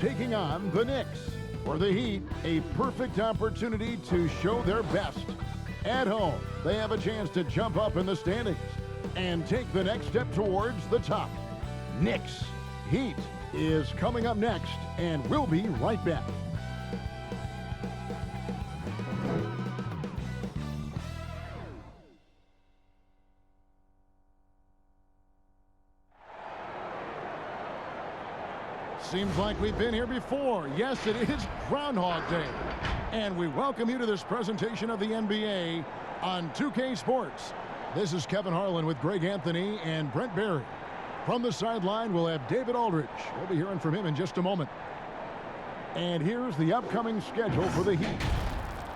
taking on the Knicks. For the Heat, a perfect opportunity to show their best. At home, they have a chance to jump up in the standings and take the next step towards the top. Knicks Heat is coming up next, and we'll be right back. Seems like we've been here before. Yes, it is Groundhog Day. And we welcome you to this presentation of the NBA on 2K Sports. This is Kevin Harlan with Greg Anthony and Brent Barry. From the sideline, we'll have David Aldridge. We'll be hearing from him in just a moment. And here's the upcoming schedule for the Heat.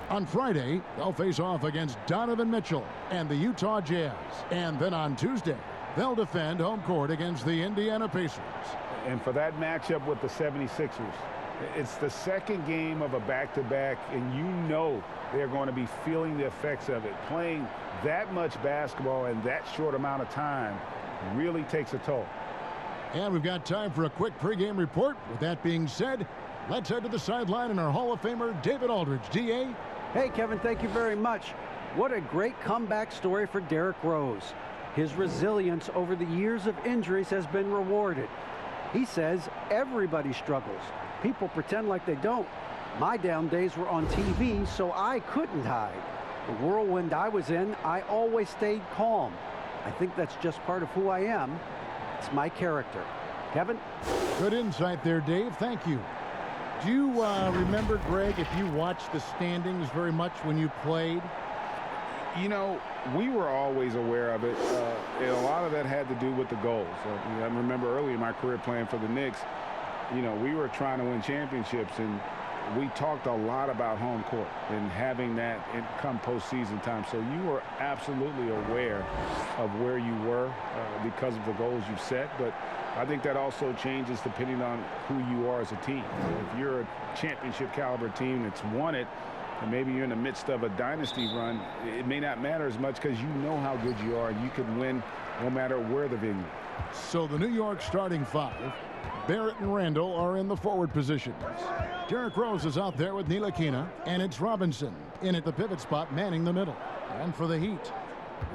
On Friday, they'll face off against Donovan Mitchell and the Utah Jazz. And then on Tuesday, they'll defend home court against the Indiana Pacers. And for that matchup with the 76ers, it's the second game of a back-to-back, and you know they're going to be feeling the effects of it. Playing that much basketball in that short amount of time really takes a toll. And we've got time for a quick pregame report. With that being said, let's head to the sideline and our Hall of Famer, David Aldridge. D.A.? Hey, Kevin, thank you very much. What a great comeback story for Derrick Rose. His resilience over the years of injuries has been rewarded. He says everybody struggles. People pretend like they don't. My down days were on TV, so I couldn't hide. The whirlwind I was in, I always stayed calm. I think that's just part of who I am. It's my character. Kevin? Good insight there, Dave. Thank you. Do you remember, Greg, if you watched the standings very much when you played? You know, we were always aware of it, and a lot of that had to do with the goals. I remember early in my career playing for the Knicks, you know, we were trying to win championships, and we talked a lot about home court and having that come postseason time. So you were absolutely aware of where you were because of the goals you set, but I think that also changes depending on who you are as a team. If you're a championship caliber team that's won it, and maybe you're in the midst of a dynasty run, it may not matter as much because you know how good you are and you can win no matter where the venue. So the New York starting five, Barrett and Randall are in the forward positions. Derrick Rose is out there with Ntilikina, and it's Robinson in at the pivot spot manning the middle. And for the Heat,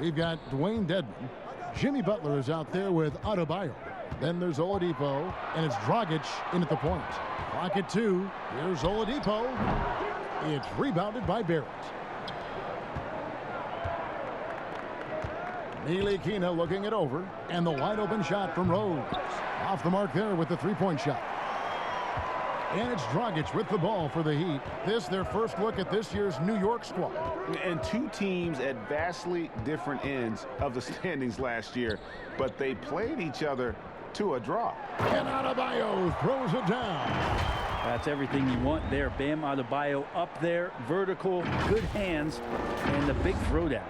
we've got Dwayne Dedmon. Jimmy Butler is out there with Adebayo. Then there's Oladipo, and it's Dragic in at the point. Clock at 2. Here's Oladipo. It's rebounded by Barrett. Ntilikina looking it over, and the wide open shot from Rose. Off the mark there with the three-point shot. And it's Dragic with the ball for the Heat. This their first look at this year's New York squad. And two teams at vastly different ends of the standings last year, but they played each other to a draw. And Adebayo throws it down. That's everything you want there. Bam Adebayo up there, vertical, good hands, and the big throwdown.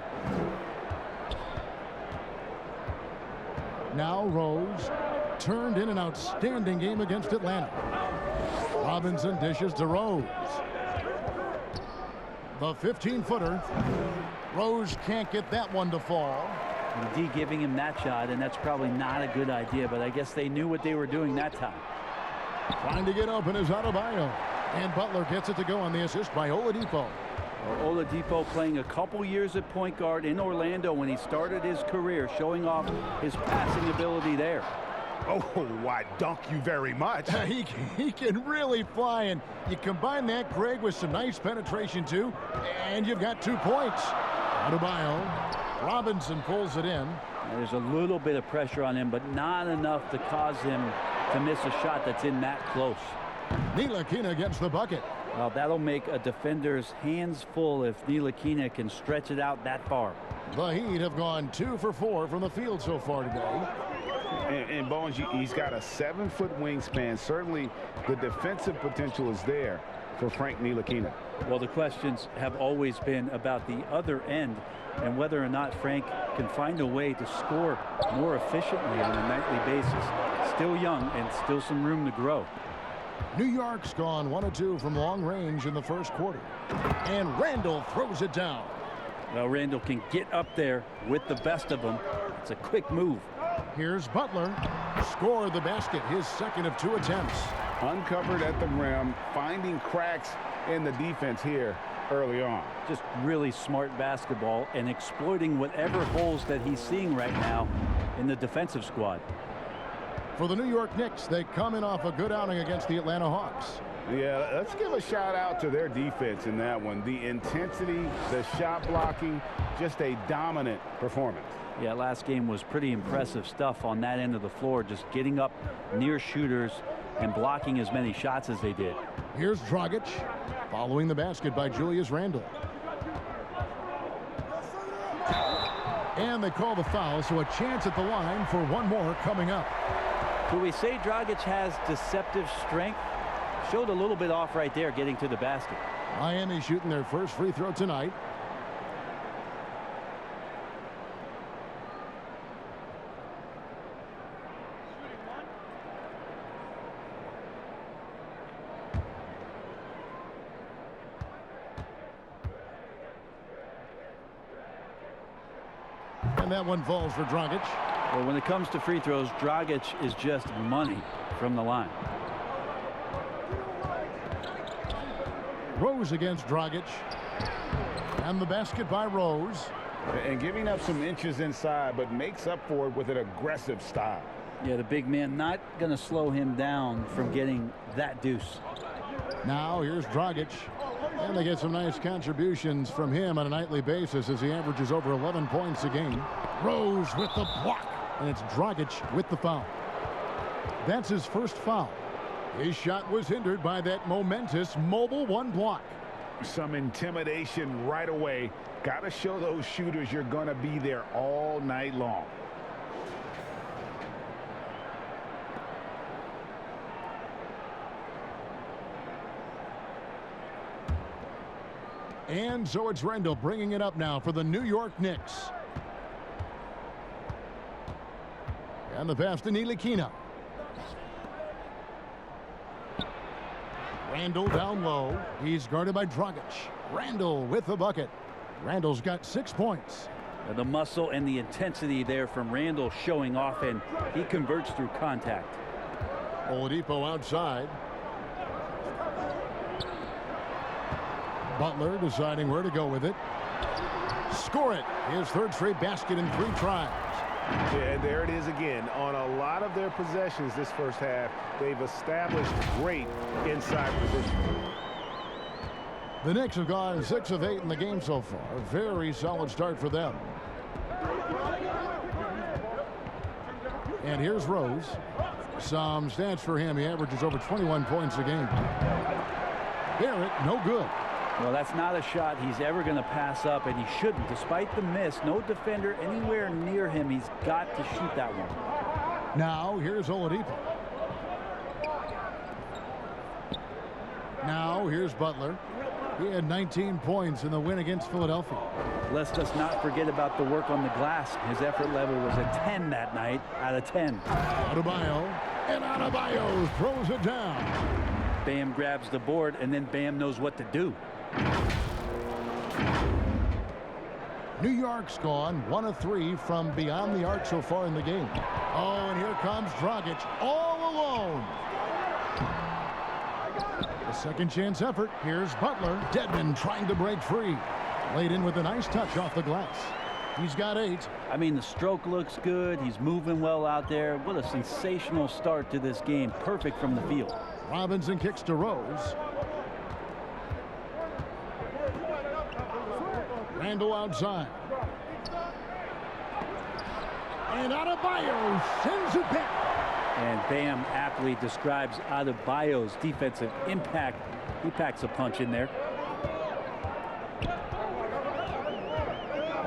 Now Rose turned in an outstanding game against Atlanta. Robinson dishes to Rose. The 15-footer. Rose can't get that one to fall. D giving him that shot, and that's probably not a good idea, but I guess they knew what they were doing that time. Trying to get open is Adebayo. And Butler gets it to go on the assist by Oladipo. Well, Oladipo playing a couple years at point guard in Orlando when he started his career, showing off his passing ability there. Oh, why, dunk you very much. He can really fly, and you combine that, Greg, with some nice penetration, too, and you've got 2 points. Adebayo. Robinson pulls it in. There's a little bit of pressure on him, but not enough to cause him to miss a shot that's in that close. Ntilikina gets the bucket. Well, that'll make a defender's hands full if Ntilikina can stretch it out that far. The Heat have gone 2 for 4 from the field so far today. And Bones, he's got a 7-foot wingspan. Certainly the defensive potential is there for Frank Ntilikina. Well, the questions have always been about the other end and whether or not Frank can find a way to score more efficiently on a nightly basis. Still young and still some room to grow. New York's gone 1 of 2 from long range in the first quarter. And Randall throws it down. Well, Randall can get up there with the best of them. It's a quick move. Here's Butler. Scored the basket, his second of 2 attempts. Uncovered at the rim, finding cracks in the defense here early on. Just really smart basketball and exploiting whatever holes that he's seeing right now in the defensive squad. For the New York Knicks, they come in off a good outing against the Atlanta Hawks. Yeah, let's give a shout out to their defense in that one. The intensity, the shot blocking, just a dominant performance. Yeah, last game was pretty impressive stuff on that end of the floor, just getting up near shooters and blocking as many shots as they did. Here's Dragic, following the basket by Julius Randle. And they call the foul, so a chance at the line for one more coming up. Could we say Dragic has deceptive strength? Showed a little bit off right there getting to the basket. Miami shooting their first free throw tonight. And that one falls for Dragic. Well, when it comes to free throws, Dragic is just money from the line. Rose against Dragic. And the basket by Rose. And giving up some inches inside, but makes up for it with an aggressive style. Yeah, the big man not going to slow him down from getting that deuce. Now here's Dragic. And they get some nice contributions from him on a nightly basis as he averages over 11 points a game. Rose with the block. And it's Dragic with the foul. That's his first foul. His shot was hindered by that momentous mobile one block. Some intimidation right away. Got to show those shooters you're going to be there all night long. And so it's Randle bringing it up now for the New York Knicks. And the pass to Ntilikina. Randle down low. He's guarded by Dragic. Randle with the bucket. Randle's got 6 points. The muscle and the intensity there from Randle showing off, and he converts through contact. Oladipo outside. Butler deciding where to go with it. Score it. His third straight basket in 3 tries. Yeah, there it is again. On a lot of their possessions this first half, they've established great inside position. The Knicks have gone 6 of 8 in the game so far. A very solid start for them. And here's Rose. Some stats for him. He averages over 21 points a game. Barrett, no good. Well, that's not a shot he's ever going to pass up, and he shouldn't. Despite the miss, no defender anywhere near him. He's got to shoot that one. Now, here's Oladipo. Now, here's Butler. He had 19 points in the win against Philadelphia. Let's just not forget about the work on the glass. His effort level was a 10 that night out of 10. Adebayo, and Adebayo throws it down. Bam grabs the board, and then Bam knows what to do. New York's gone 1 of 3 from beyond the arc so far in the game. Oh, and here comes Dragic all alone. A second chance effort. Here's Butler. Dedmon trying to break free. Laid in with a nice touch off the glass. He's got 8. I mean, the stroke looks good. He's moving well out there. What a sensational start to this game. Perfect from the field. Robinson kicks to Rose. Randle outside. And Adebayo sends it back. And Bam aptly describes Adebayo's defensive impact. He packs a punch in there.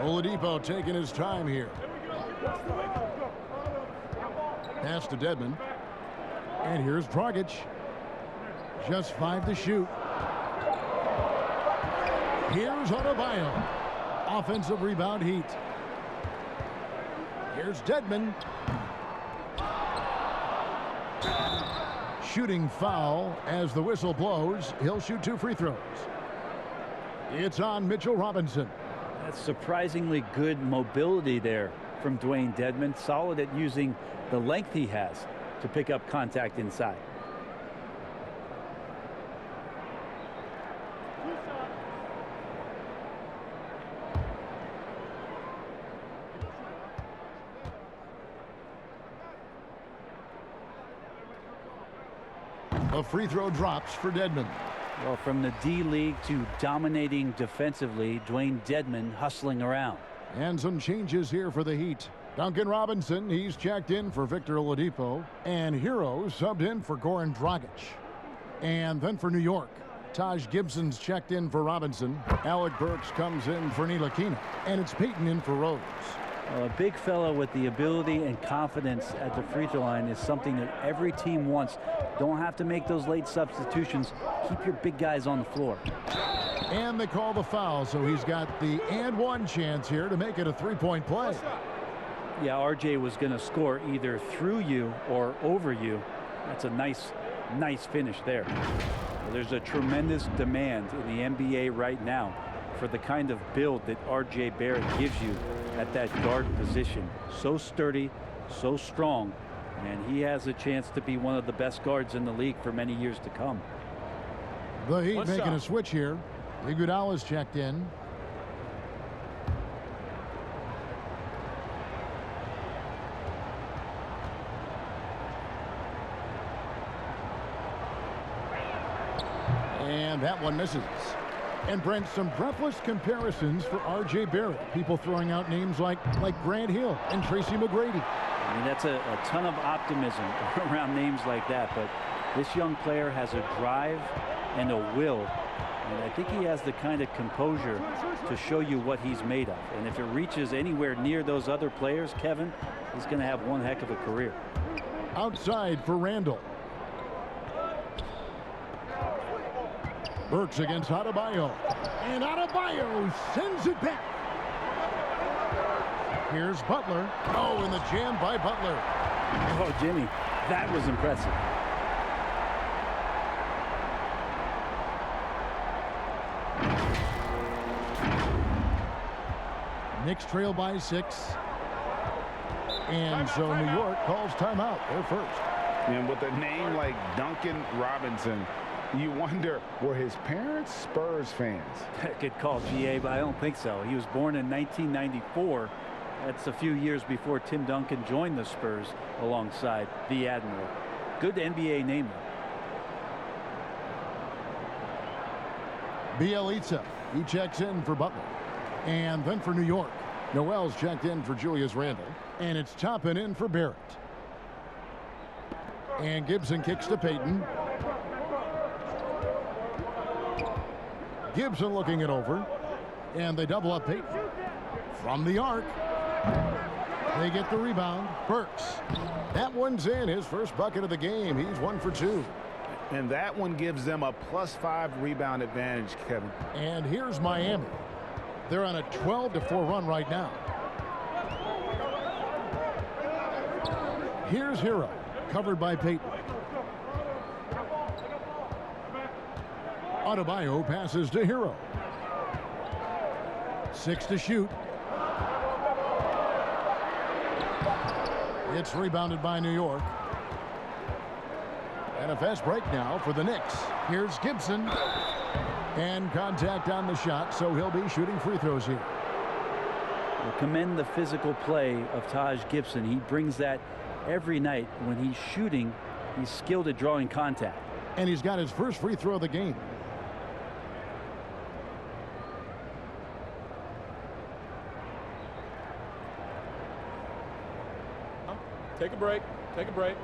Oladipo taking his time here. Pass to Dedmon. And here's Dragic. Just 5 to shoot. Here's Adebayo. Offensive rebound Heat. Here's Dedmon. Shooting foul as the whistle blows. He'll shoot 2 free throws. It's on Mitchell Robinson. That's surprisingly good mobility there from Dwayne Dedmon. Solid at using the length he has to pick up contact inside. A free throw drops for Dedmon. Well, from the D-League to dominating defensively, Dwayne Dedmon hustling around. And some changes here for the Heat. Duncan Robinson, he's checked in for Victor Oladipo. And Hero subbed in for Goran Dragic. And then for New York, Taj Gibson's checked in for Robinson. Alec Burks comes in for Ntilikina. And it's Payton in for Rose. Well, a big fella with the ability and confidence at the free throw line is something that every team wants. Don't have to make those late substitutions. Keep your big guys on the floor. And they call the foul, so he's got the and one chance here to make it a three-point play. Yeah, RJ was going to score either through you or over you. That's a nice finish there. Well, there's a tremendous demand in the NBA right now for the kind of build that RJ Barrett gives you at that guard position. So sturdy, so strong, and he has a chance to be one of the best guards in the league for many years to come. The Heat making a switch here. Iguodala's checked in. And that one misses. And Brent, some breathless comparisons for R.J. Barrett. People throwing out names like Grant Hill and Tracy McGrady. I mean, that's a ton of optimism around names like that. But this young player has a drive and a will. And I think he has the kind of composure to show you what he's made of. And if it reaches anywhere near those other players, Kevin, he's going to have one heck of a career. Outside for Randall. Burks against Adebayo. And Adebayo sends it back. Here's Butler. Oh, and the jam by Butler. Oh, Jimmy, that was impressive. Knicks trail by 6. And so New York calls timeout. They're first. And with a name like Duncan Robinson, you wonder, were his parents Spurs fans? Good call, GA, but I don't think so. He was born in 1994. That's a few years before Tim Duncan joined the Spurs alongside the Admiral. Good NBA name, though. Bielitsa, he checks in for Butler. And then for New York, Noel's checked in for Julius Randle. And it's Toppin in for Barrett. And Gibson kicks to Payton. Gibson looking it over. And they double up Payton. From the arc. They get the rebound. Burks. That one's in. His first bucket of the game. He's 1 for 2. And that one gives them a +5 rebound advantage, Kevin. And here's Miami. They're on a 12-4 run right now. Here's Hero. Covered by Payton. Adebayo passes to Hero. 6 to shoot. It's rebounded by New York. And a fast break now for the Knicks. Here's Gibson. And contact on the shot, so he'll be shooting free throws here. We'll commend the physical play of Taj Gibson. He brings that every night. When he's shooting, he's skilled at drawing contact. And he's got his first free throw of the game. Take a break. Take a break.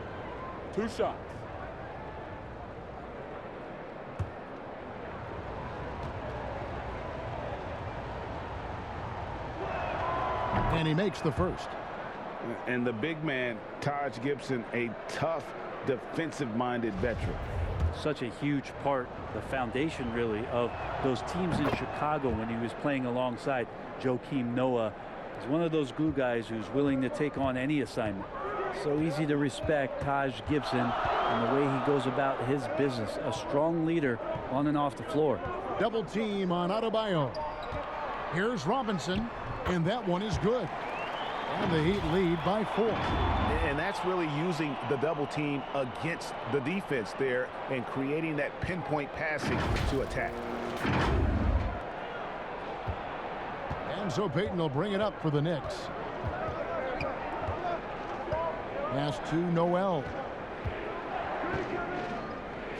2 shots. And he makes the first. And the big man, Taj Gibson, a tough, defensive-minded veteran. Such a huge part, the foundation really, of those teams in Chicago when he was playing alongside Joakim Noah. He's one of those glue guys who's willing to take on any assignment. So easy to respect Taj Gibson and the way he goes about his business. A strong leader on and off the floor. Double team on Adebayo. Here's Robinson, and that one is good. And the Heat lead by 4. And that's really using the double team against the defense there and creating that pinpoint passing to attack. And so Payton will bring it up for the Knicks. Pass to Noel.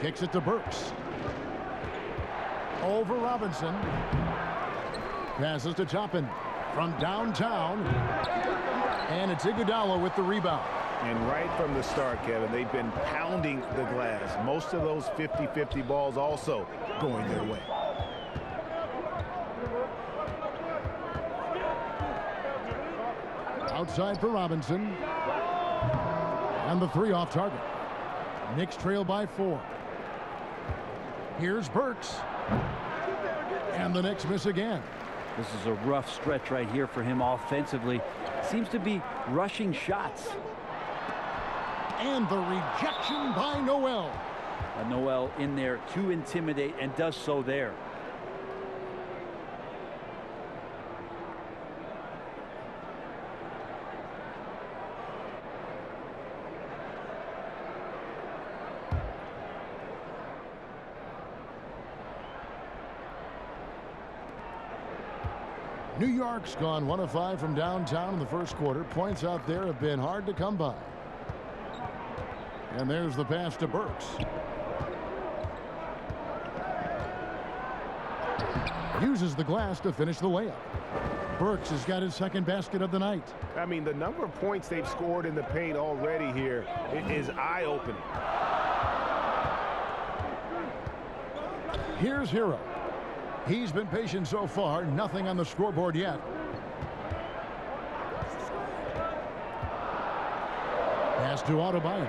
Kicks it to Burks. Over Robinson. Passes to Toppin from downtown. And it's Iguodala with the rebound. And right from the start, Kevin, they've been pounding the glass. Most of those 50-50 balls also going their way. Outside for Robinson. And the three off target. Knicks trail by 4. Here's Burks. And the Knicks miss again. This is a rough stretch right here for him offensively. Seems to be rushing shots. And the rejection by Noel. Noel in there to intimidate, and does so there. New York's gone 1 of 5 from downtown in the first quarter. Points out there have been hard to come by. And there's the pass to Burks. Uses the glass to finish the layup. Burks has got his second basket of the night. I mean, the number of points they've scored in the paint already here is eye-opening. Here's Hero. He's been patient so far. Nothing on the scoreboard yet. Pass to Adebayo.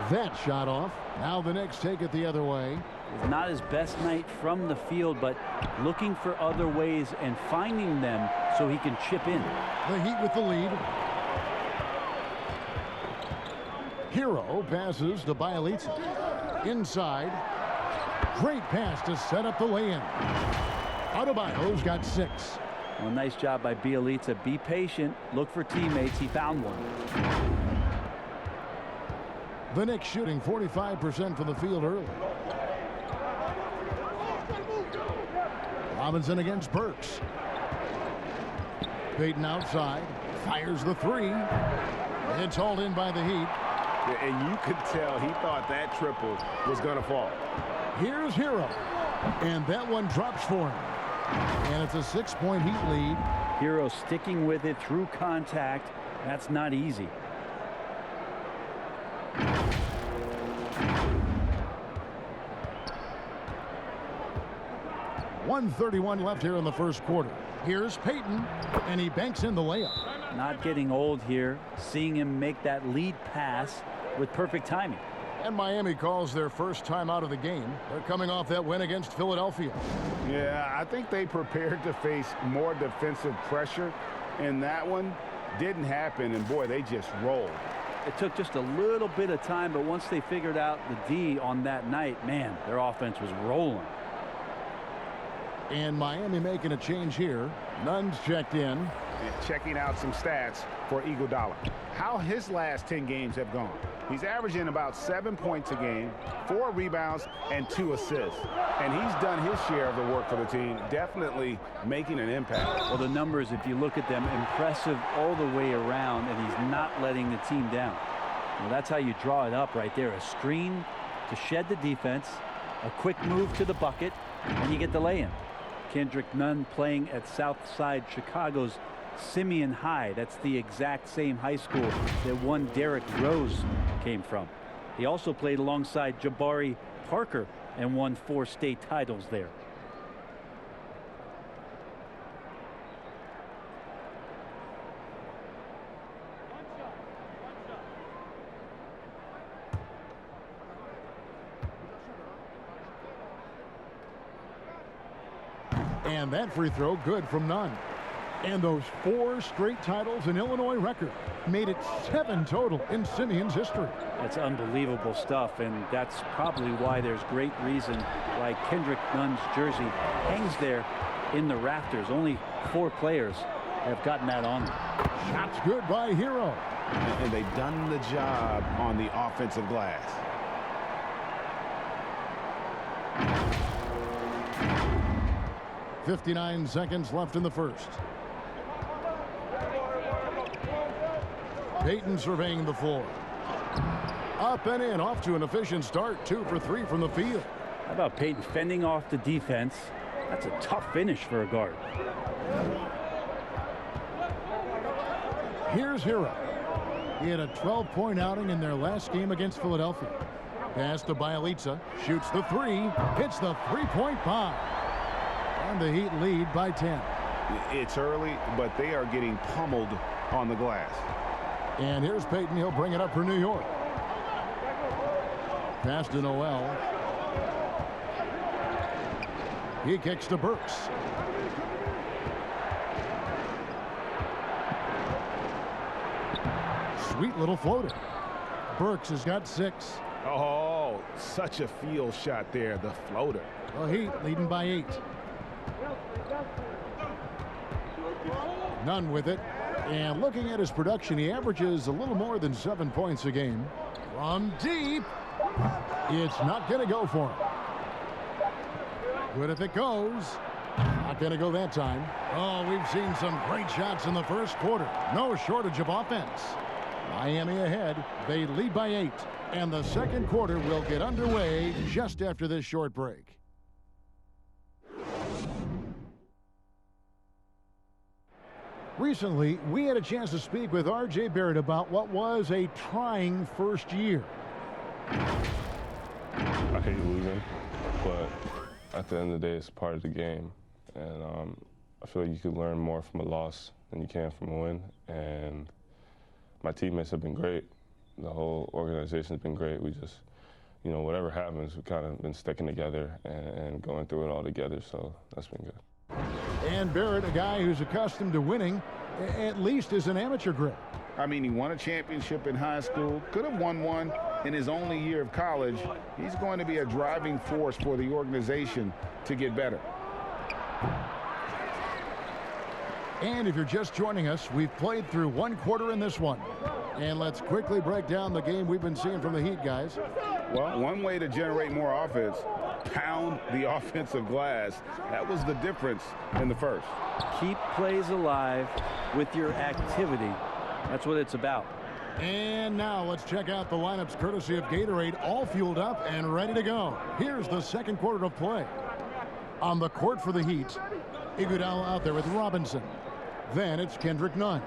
That shot off. Now the Knicks take it the other way. It's not his best night from the field, but looking for other ways and finding them so he can chip in. The Heat with the lead. Hero passes to Bielitsa. Inside. Great pass to set up the lay-in. Adebayo's got 6. Well, nice job by Bielitsa. Be patient. Look for teammates. He found one. The Knicks shooting 45% from the field early. Robinson against Burks. Payton outside. Fires the 3. It's hauled in by the Heat. And you could tell he thought that triple was going to fall. Here's Hero. And that one drops for him. And it's a 6-point Heat lead. Hero sticking with it through contact. That's not easy. .131 left here in the first quarter. Here's Payton, and he banks in the layup. Not getting old here. Seeing him make that lead pass with perfect timing. And Miami calls their first time out of the game. They're coming off that win against Philadelphia. Yeah, I think they prepared to face more defensive pressure, and that one didn't happen, and boy, they just rolled. It took just a little bit of time, but once they figured out the D on that night, man, their offense was rolling. And Miami making a change here. Nunn's checked in. And checking out some stats for Iguodala. How his last 10 games have gone. He's averaging about 7 points a game, 4 rebounds, and 2 assists. And he's done his share of the work for the team, definitely making an impact. Well, the numbers, if you look at them, impressive all the way around, and he's not letting the team down. Well, that's how you draw it up right there. A screen to shed the defense, a quick move to the bucket, and you get the lay-in. Kendrick Nunn playing at Southside Chicago's Simeon High. That's the exact same high school that one Derrick Rose came from. He also played alongside Jabari Parker and won 4 state titles there. And that free throw good from Nunn. And those 4 straight titles in Illinois record made it 7 total in Simeon's history. That's unbelievable stuff, and that's probably why there's great reason why Kendrick Nunn's jersey hangs there in the rafters. Only 4 players have gotten that on them. Shots good by Hero. And they've done the job on the offensive glass. .59 seconds left in the first. Payton surveying the floor. Up and in, off to an efficient start. 2 for 3 from the field. How about Peyton fending off the defense? That's a tough finish for a guard. Here's Hero. He had a 12-point outing in their last game against Philadelphia. Pass to Bielitsa. Shoots the 3. Hits the three-point bomb. And the Heat lead by 10. It's early, but they are getting pummeled on the glass. And here's Peyton. He'll bring it up for New York. Pass to Noel. He kicks to Burks. Sweet little floater. Burks has got 6. Oh, such a field shot there, the floater. The Heat leading by 8. Nunn with it. And looking at his production, he averages a little more than 7 points a game. From deep. It's not going to go for him. Good if it goes. Not going to go that time. Oh, we've seen some great shots in the first quarter. No shortage of offense. Miami ahead. They lead by 8. And the second quarter will get underway just after this short break. Recently, we had a chance to speak with R.J. Barrett about what was a trying first year. I hate losing, but at the end of the day, it's part of the game. And I feel like you could learn more from a loss than you can from a win. And my teammates have been great. The whole organization has been great. We just, you know, whatever happens, we've kind of been sticking together and going through it all together, so that's been good. And Barrett, a guy who's accustomed to winning, at least is an amateur grade. I mean, he won a championship in high school, could have won one in his only year of college. He's going to be a driving force for the organization to get better. And if you're just joining us, we've played through one quarter in this one. And let's quickly break down the game we've been seeing from the Heat, guys. Well, one way to generate more offense, pound the offensive glass. That was the difference in the first. Keep plays alive with your activity. That's what it's about. And now let's check out the lineups courtesy of Gatorade, all fueled up and ready to go. Here's the second quarter of play. On the court for the Heat, Iguodala out there with Robinson. Then it's Kendrick Nunn.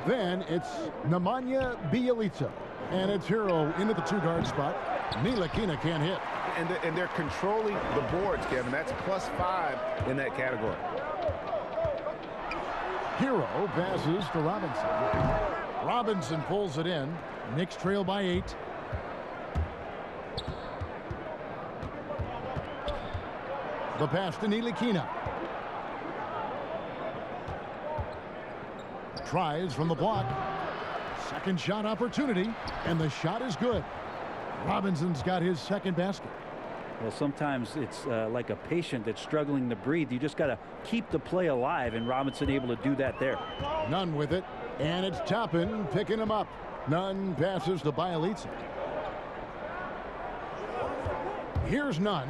Then it's Nemanja Bjelica. And it's Hero into the 2-guard spot. Ntilikina can't hit. And they're controlling the boards, Kevin. That's +5 in that category. Hero passes to Robinson. Robinson pulls it in. Knicks trail by 8. The pass to Ntilikina. Tries from the block. Second shot opportunity, and the shot is good. Robinson's got his second basket. Well, sometimes it's like a patient that's struggling to breathe. You just got to keep the play alive, and Robinson able to do that there. Nunn with it, and it's Toppin picking him up. Nunn passes to Bielitsa. Here's Nunn.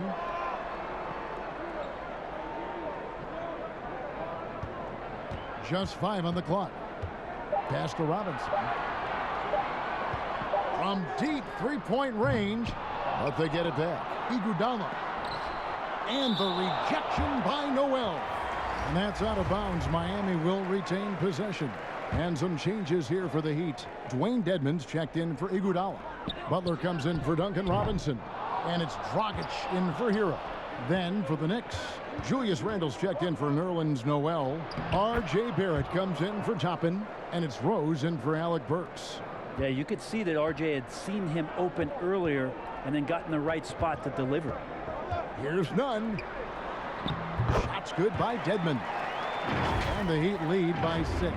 Just 5 on the clock. Pass to Robinson. From deep 3-point range, but they get it back. Iguodala. And the rejection by Noel. And that's out of bounds. Miami will retain possession. And some changes here for the Heat. Dwayne Dedmon's checked in for Iguodala. Butler comes in for Duncan Robinson. And it's Dragic in for Hero. Then for the Knicks, Julius Randle's checked in for Nerlens Noel. R.J. Barrett comes in for Toppin. And it's Rose in for Alec Burks. Yeah, you could see that R.J. had seen him open earlier and then got in the right spot to deliver. Here's Nunn. Shots good by Dedmon. And the Heat lead by 6.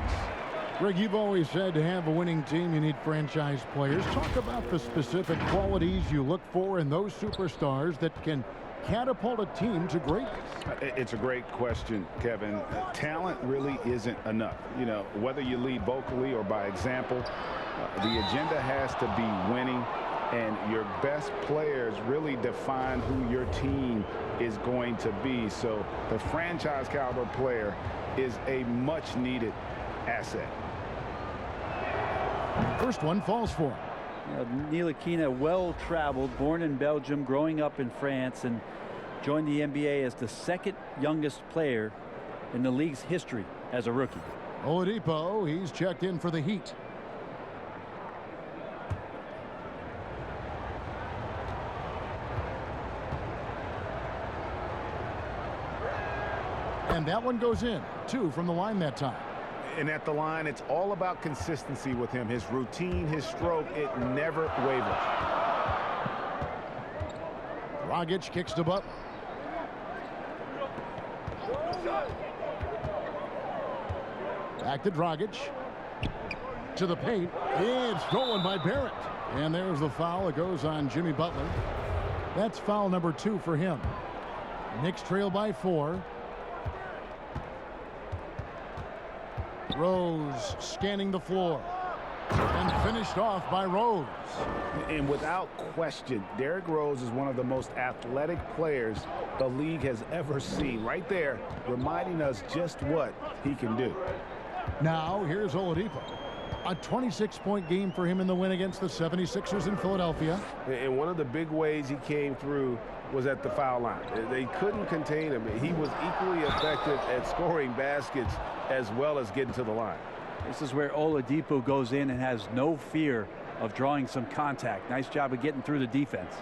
Greg, you've always said to have a winning team, you need franchise players. Talk about the specific qualities you look for in those superstars that can catapult a team to greatness. It's a great question, Kevin. Talent really isn't enough. You know, whether you lead vocally or by example, the agenda has to be winning, and your best players really define who your team is going to be. So the franchise caliber player is a much needed asset. First one falls for him. Ntilikina, well-traveled, born in Belgium, growing up in France, and joined the NBA as the second youngest player in the league's history as a rookie. Oladipo, he's checked in for the Heat. And that one goes in. 2 from the line that time. And at the line, it's all about consistency with him. His routine, his stroke, it never wavers. Dragic kicks to Butler. Back to Dragic. To the paint. It's stolen by Barrett. And there's the foul. It goes on Jimmy Butler. That's foul number 2 for him. Knicks trail by 4. Rose scanning the floor. And finished off by Rose. And without question, Derrick Rose is one of the most athletic players the league has ever seen. Right there, reminding us just what he can do. Now, here's Oladipo. A 26-point game for him in the win against the 76ers in Philadelphia. And one of the big ways he came through was at the foul line. They couldn't contain him. He was equally effective at scoring baskets as well as getting to the line. This is where Oladipo goes in and has no fear of drawing some contact. Nice job of getting through the defense.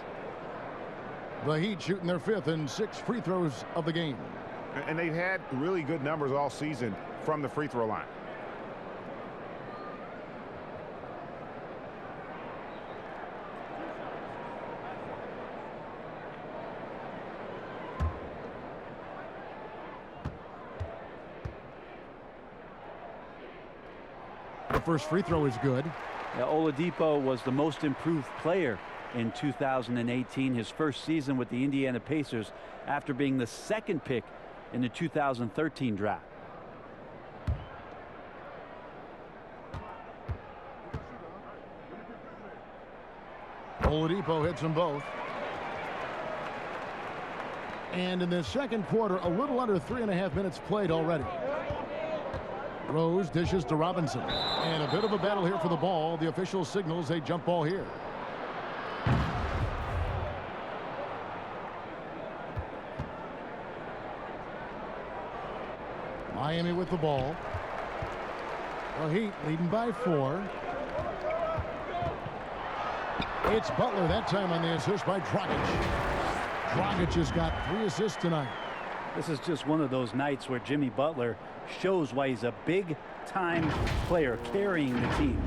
The Heat shooting their 5th and 6th free throws of the game. And they've had really good numbers all season from the free throw line. The first free throw is good. Yeah, Oladipo was the most improved player in 2018, his first season with the Indiana Pacers after being the 2nd pick in the 2013 draft. Oladipo hits them both. And in the second quarter, a little under 3.5 minutes played already. Rose dishes to Robinson. And a bit of a battle here for the ball. The official signals a jump ball here. Miami with the ball. The Heat leading by 4. It's Butler that time on the assist by Dragic. Dragic has got 3 assists tonight. This is just one of those nights where Jimmy Butler shows why he's a big-time player carrying the team.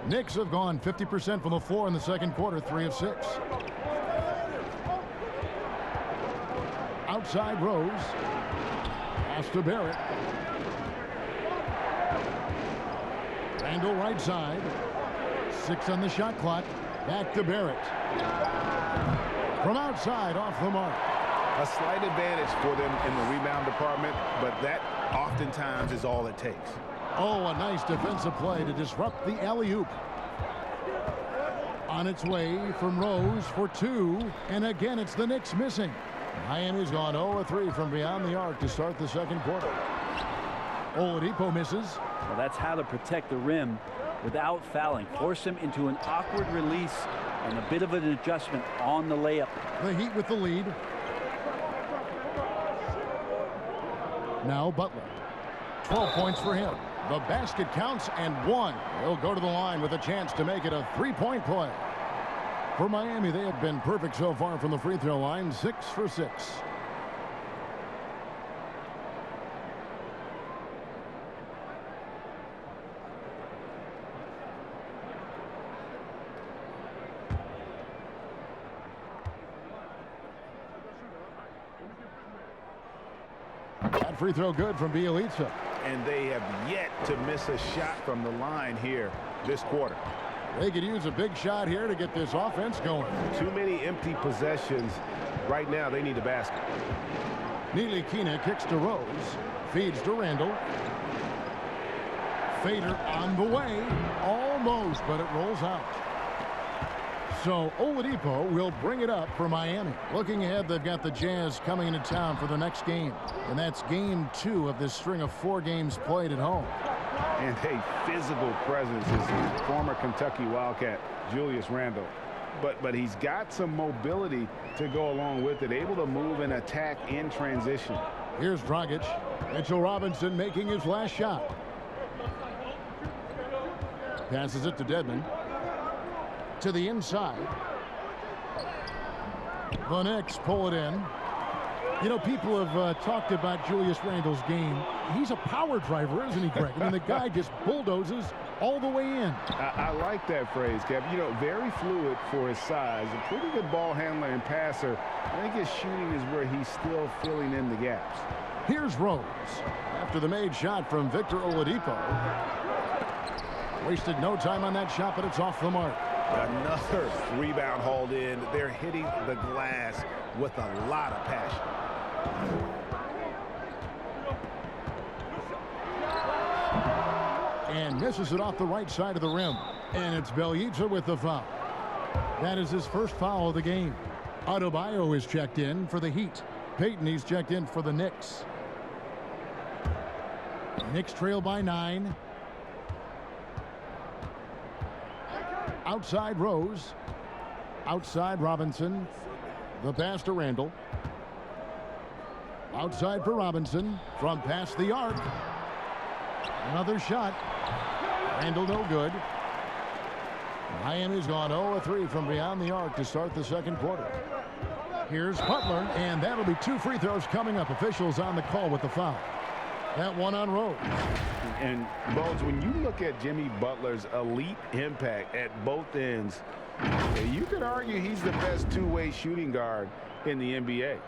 Knicks have gone 50% from the floor in the second quarter, 3 of 6. Outside Rose. Pass to Barrett. Randall right side. 6 on the shot clock. Back to Barrett. From outside, off the mark. A slight advantage for them in the rebound department, but that oftentimes is all it takes. Oh, a nice defensive play to disrupt the alley-oop. On its way from Rose for 2, and again it's the Knicks missing. Miami's gone 0-3 from beyond the arc to start the second quarter. Oladipo misses. Well, that's how to protect the rim without fouling. Force him into an awkward release and a bit of an adjustment on the layup. The Heat with the lead. Now Butler. 12 points for him. The basket counts and 1. He'll go to the line with a chance to make it a 3-point play. For Miami, they have been perfect so far from the free throw line, 6 for 6. That free throw good from Bielitsa. And they have yet to miss a shot from the line here this quarter. They could use a big shot here to get this offense going. Too many empty possessions. Right now, they need a basket. Ntilikina kicks to Rose. Feeds to Randall. Fader on the way. Almost, but it rolls out. So Oladipo will bring it up for Miami. Looking ahead, they've got the Jazz coming into town for the next game. And that's game 2 of this string of 4 games played at home. and a physical presence is former Kentucky Wildcat Julius Randle. But he's got some mobility to go along with it, able to move and attack in transition. Here's Dragic. Mitchell Robinson making his last shot. Passes it to Dedmon. To the inside. The Knicks pull it in. You know, people have talked about Julius Randle's game. He's a power driver, isn't he, Greg? I mean, the guy just bulldozes all the way in. I like that phrase, Kev. You know, very fluid for his size. A pretty good ball handler and passer. I think his shooting is where he's still filling in the gaps. Here's Rose. After the made shot from Victor Oladipo. Wasted no time on that shot, but it's off the mark. Another rebound hauled in. They're hitting the glass with a lot of passion. And misses it off the right side of the rim. And it's Bjelica with the foul. That is his first foul of the game. Adebayo is checked in for the Heat. Payton, he's checked in for the Knicks. Knicks trail by 9. Outside Rose. Outside Robinson. The pass to Randle. Outside for Robinson. From past the arc. Another shot. Randle no good. Miami's gone 0-3 from beyond the arc to start the second quarter. Here's Butler, and that'll be 2 free throws coming up. Officials on the call with the foul. That one on Rose. And, Bones, when you look at Jimmy Butler's elite impact at both ends, you could argue he's the best two-way shooting guard in the NBA.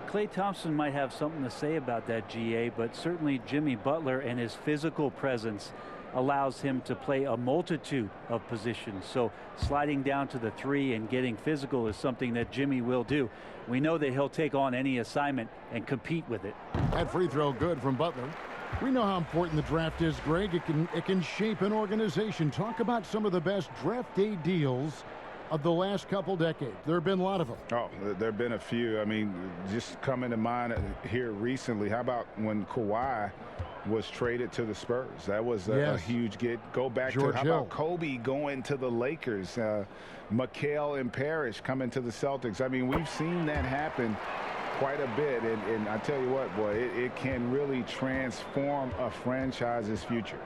Klay Thompson might have something to say about that, GA, but certainly Jimmy Butler and his physical presence allows him to play a multitude of positions. So sliding down to the 3 and getting physical is something that Jimmy will do. We know that he'll take on any assignment and compete with it. That free throw good from Butler. We know how important the draft is, Greg. It can shape an organization. Talk about some of the best draft day deals of the last couple decades. There have been a lot of them. Oh, there have been a few. I mean, just coming to mind here recently, how about when Kawhi was traded to the Spurs? That was a huge get. Go back George to, how Hill. about Kobe going to the Lakers? McHale and Parrish coming to the Celtics. I mean, we've seen that happen quite a bit. And I tell you what, boy, it can really transform a franchise's future.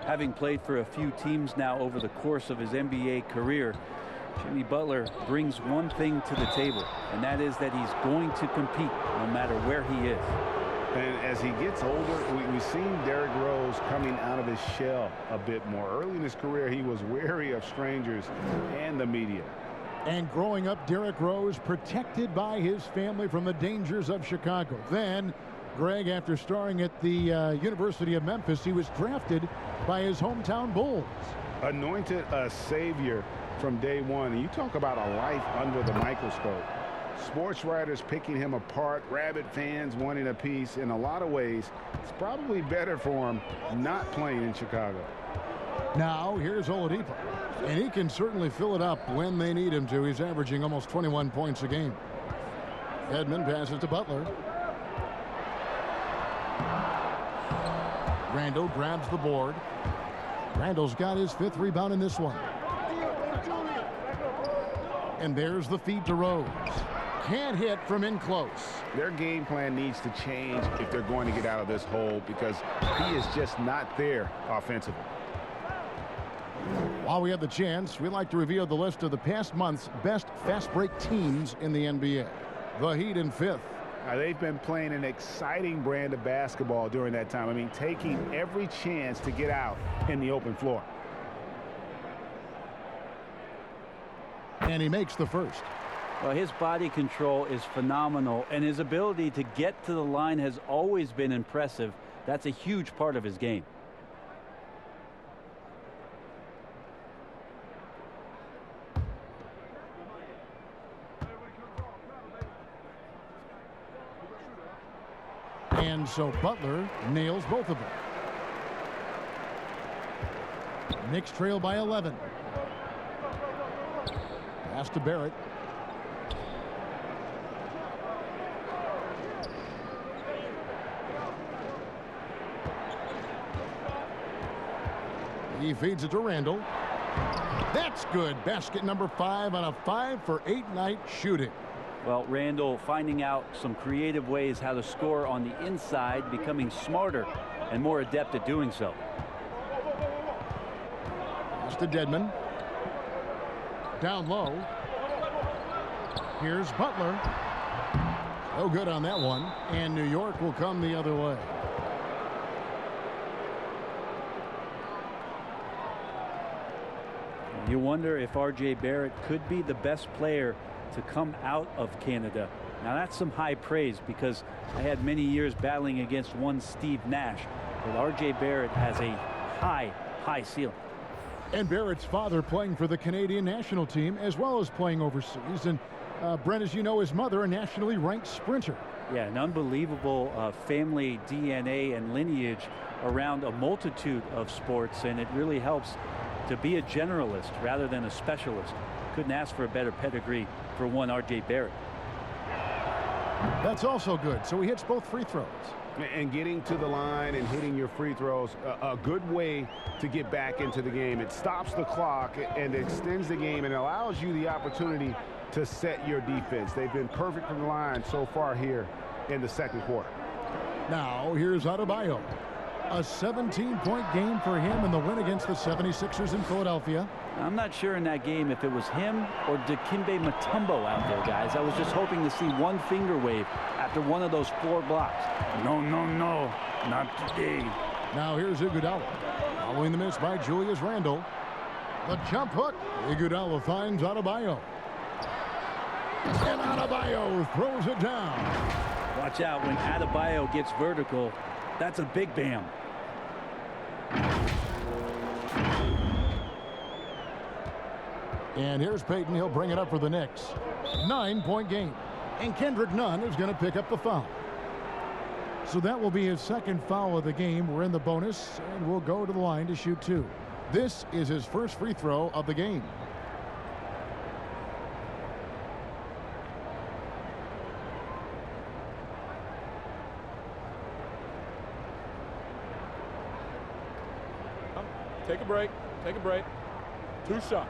Having played for a few teams now over the course of his NBA career, Jimmy Butler brings one thing to the table, and that is that he's going to compete no matter where he is. And as he gets older, we've seen Derrick Rose coming out of his shell a bit more. Early in his career, he was wary of strangers and the media. And growing up, Derrick Rose protected by his family from the dangers of Chicago. Then, Greg, after starring at the University of Memphis, he was drafted by his hometown Bulls. Anointed a savior from day one. And you talk about a life under the microscope. Sports writers picking him apart, rabid fans wanting a piece. In a lot of ways, it's probably better for him not playing in Chicago. Now, here's Oladipo. And he can certainly fill it up when they need him to. He's averaging almost 21 points a game. Edmond passes to Butler. Randle grabs the board. Randle's got his 5th rebound in this one. And there's the feed to Rose. Can't hit from in close. Their game plan needs to change if they're going to get out of this hole, because he is just not there offensively. While we have the chance, we'd like to reveal the list of the past month's best fast break teams in the NBA. The Heat in 5th. They've been playing an exciting brand of basketball during that time. I mean, taking every chance to get out in the open floor. And he makes the first. Well, his body control is phenomenal, and his ability to get to the line has always been impressive. That's a huge part of his game. And so Butler nails both of them. Knicks trail by 11. Pass to Barrett. He feeds it to Randall. That's good. Basket number 5 on a 5-for-8 night shooting. Well, Randall finding out some creative ways how to score on the inside, becoming smarter and more adept at doing so. It's to Dedmon. Down low. Here's Butler. No good on that one. And New York will come the other way. You wonder if R.J. Barrett could be the best player to come out of Canada. Now that's some high praise, because I had many years battling against one Steve Nash, but R.J. Barrett has a high ceiling. And Barrett's father playing for the Canadian national team as well as playing overseas. And Brent, as you know, his mother, a nationally ranked sprinter. Yeah, an unbelievable family DNA and lineage around a multitude of sports, and it really helps to be a generalist rather than a specialist. Couldn't ask for a better pedigree for one R.J. Barrett. That's also good. So he hits both free throws. And getting to the line and hitting your free throws, a good way to get back into the game. It stops the clock and extends the game and allows you the opportunity to set your defense. They've been perfect from the line so far here in the second quarter. Now here's Adebayo. A 17-point game for him in the win against the 76ers in Philadelphia. I'm not sure in that game if it was him or Dikembe Mutombo out there, guys. I was just hoping to see one finger wave after one of those 4 blocks. No, not today. Now here's Iguodala. Following the miss by Julius Randle. The jump hook. Iguodala finds Adebayo. And Adebayo throws it down. Watch out when Adebayo gets vertical. That's a big bam. And here's Payton. He'll bring it up for the Knicks. 9-point game. And Kendrick Nunn is going to pick up the foul. So that will be his second foul of the game. We're in the bonus, and we'll go to the line to shoot 2. This is his first free throw of the game. Take a break. Take a break. 2 shots.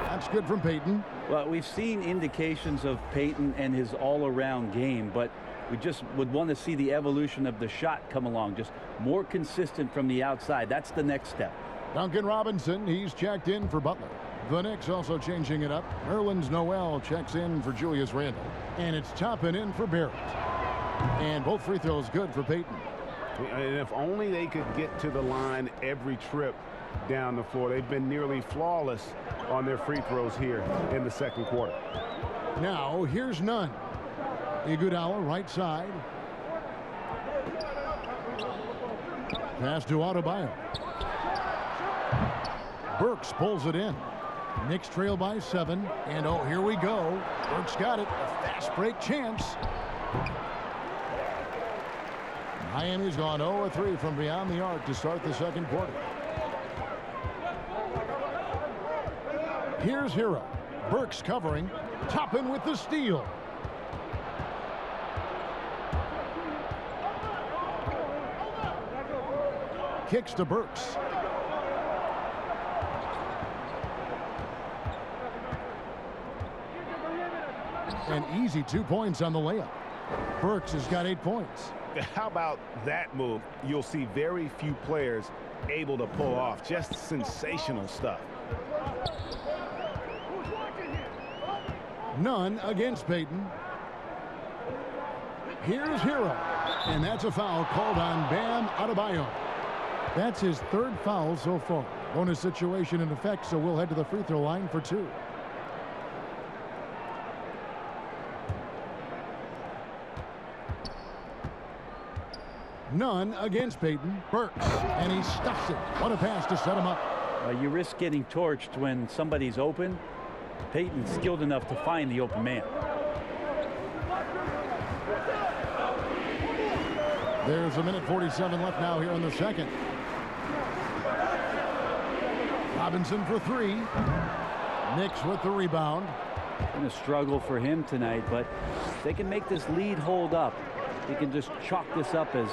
That's good from Payton. Well, we've seen indications of Payton and his all-around game, but we just would want to see the evolution of the shot come along, just more consistent from the outside. That's the next step. Duncan Robinson, he's checked in for Butler. The Knicks also changing it up. Nerlens Noel checks in for Julius Randle. And it's Toppin in for Barrett. And both free throws good for Payton. And if only they could get to the line every trip down the floor. They've been nearly flawless on their free throws here in the second quarter. Now here's Nunn. Iguodala right side. Pass to Adebayo. Burks pulls it in. Knicks trail by 7. And oh, here we go. Burks got it. A fast break chance. Miami's gone 0-3 from beyond the arc to start the second quarter. Here's Hero. Burks covering. Toppin with the steal. Kicks to Burks. An easy 2 points on the layup. Burks has got 8 points. How about that move? You'll see very few players able to pull off. Just sensational stuff. None against Payton. Here's Hero. And that's a foul called on Bam Adebayo. That's his 3rd foul so far. Bonus situation in effect, so we'll head to the free throw line for 2. None against Payton. Burks. And he stuffs it. What a pass to set him up. You risk getting torched when somebody's open. Payton's skilled enough to find the open man. There's a minute 47 left now here in the second. Robinson for 3. Knicks with the rebound. Been a struggle for him tonight, but if they can make this lead hold up, he can just chalk this up as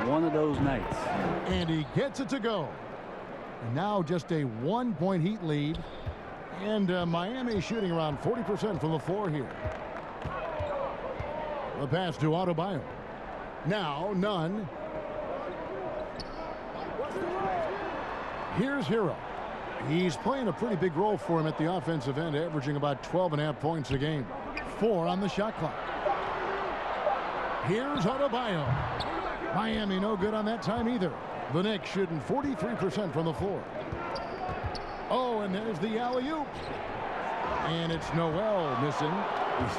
one of those nights. And he gets it to go. And now just a 1-point Heat lead. And Miami shooting around 40% from the floor here. The pass to Adebayo. Now Nunn. Here's Hero. He's playing a pretty big role for him at the offensive end, averaging about 12.5 points a game. 4 on the shot clock. Here's Adebayo. Miami no good on that time either. The Knicks shooting 43% from the floor. Oh, and there's the alley-oop. And it's Noel missing.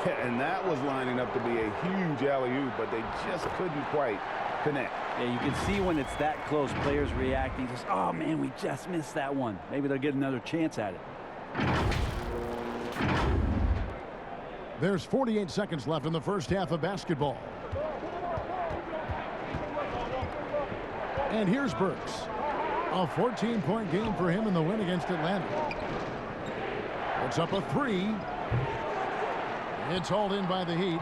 Yeah, and that was lining up to be a huge alley-oop, but they just couldn't quite connect. Yeah, you can see when it's that close, players reacting. Just, oh, man, we just missed that one. Maybe they'll get another chance at it. There's 48 seconds left in the first half of basketball. And here's Burks. A 14-point game for him in the win against Atlanta. It's up a 3. It's hauled in by the Heat.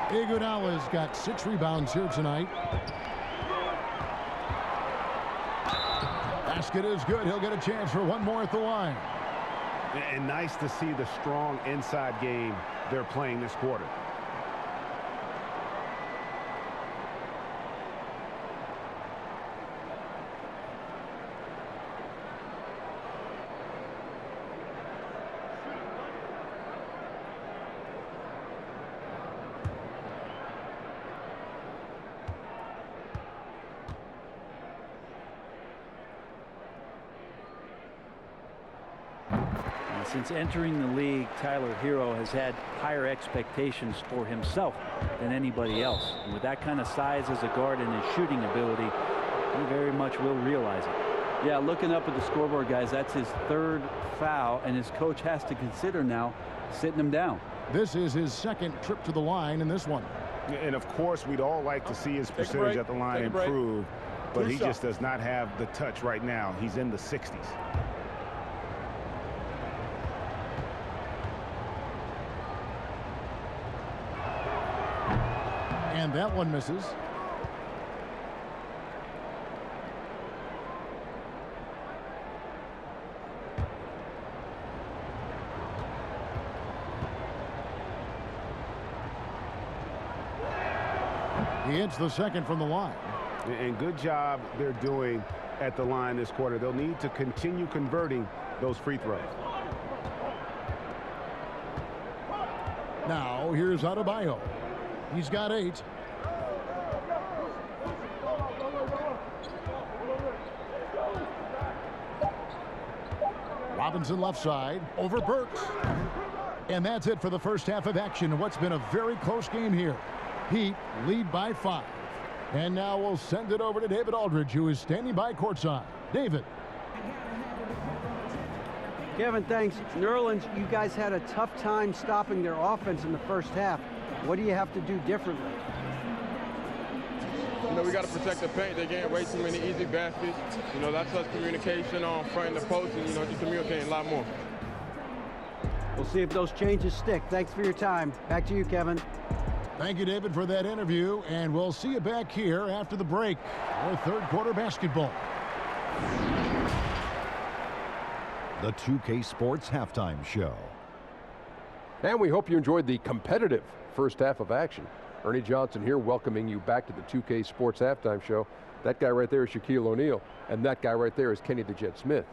Iguodala's got 6 rebounds here tonight. Basket is good. He'll get a chance for one more at the line. And nice to see the strong inside game they're playing this quarter. Since entering the league, Tyler Hero has had higher expectations for himself than anybody else. And with that kind of size as a guard and his shooting ability, he very much will realize it. Yeah, looking up at the scoreboard, guys, that's his 3rd foul, and his coach has to consider now sitting him down. This is his 2nd trip to the line in this one. And, of course, we'd all like to see his percentage at the line improve, but he just does not have the touch right now. He's in the 60s. And that one misses. He hits the 2nd from the line. And good job they're doing at the line this quarter. They'll need to continue converting those free throws. Now here's Adebayo. He's got 8. Robinson left side over Burks. And that's it for the first half of action. What's been a very close game here. Heat lead by 5. And now we'll send it over to David Aldridge, who is standing by courtside. David. Kevin, thanks. New Orleans, you guys had a tough time stopping their offense in the first half. What do you have to do differently? You know, we got to protect the paint. They're getting way too many easy baskets. You know, that's us communication on front of the post and, you know, just communicating a lot more. We'll see if those changes stick. Thanks for your time. Back to you, Kevin. Thank you, David, for that interview, and we'll see you back here after the break for 3rd quarter basketball. The 2K Sports Halftime Show. And we hope you enjoyed the competitive first half of action. Ernie Johnson here welcoming you back to the 2K Sports Halftime Show. That guy right there is Shaquille O'Neal, and that guy right there is Kenny the Jet Smith.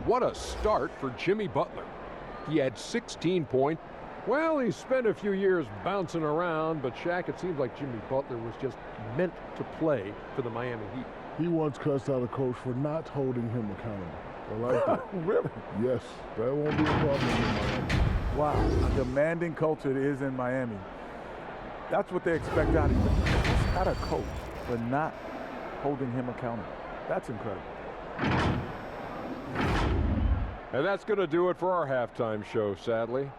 What a start for Jimmy Butler. He had 16 points. Well, he spent a few years bouncing around, but Shaq, it seems like Jimmy Butler was just meant to play for the Miami Heat. He once cussed out a coach for not holding him accountable. I like that. Really? Yes, that won't be a problem in Miami. Wow, a demanding culture it is in Miami. That's what they expect out of you. Just out of coach for not holding him accountable. That's incredible. And that's going to do it for our halftime show, sadly.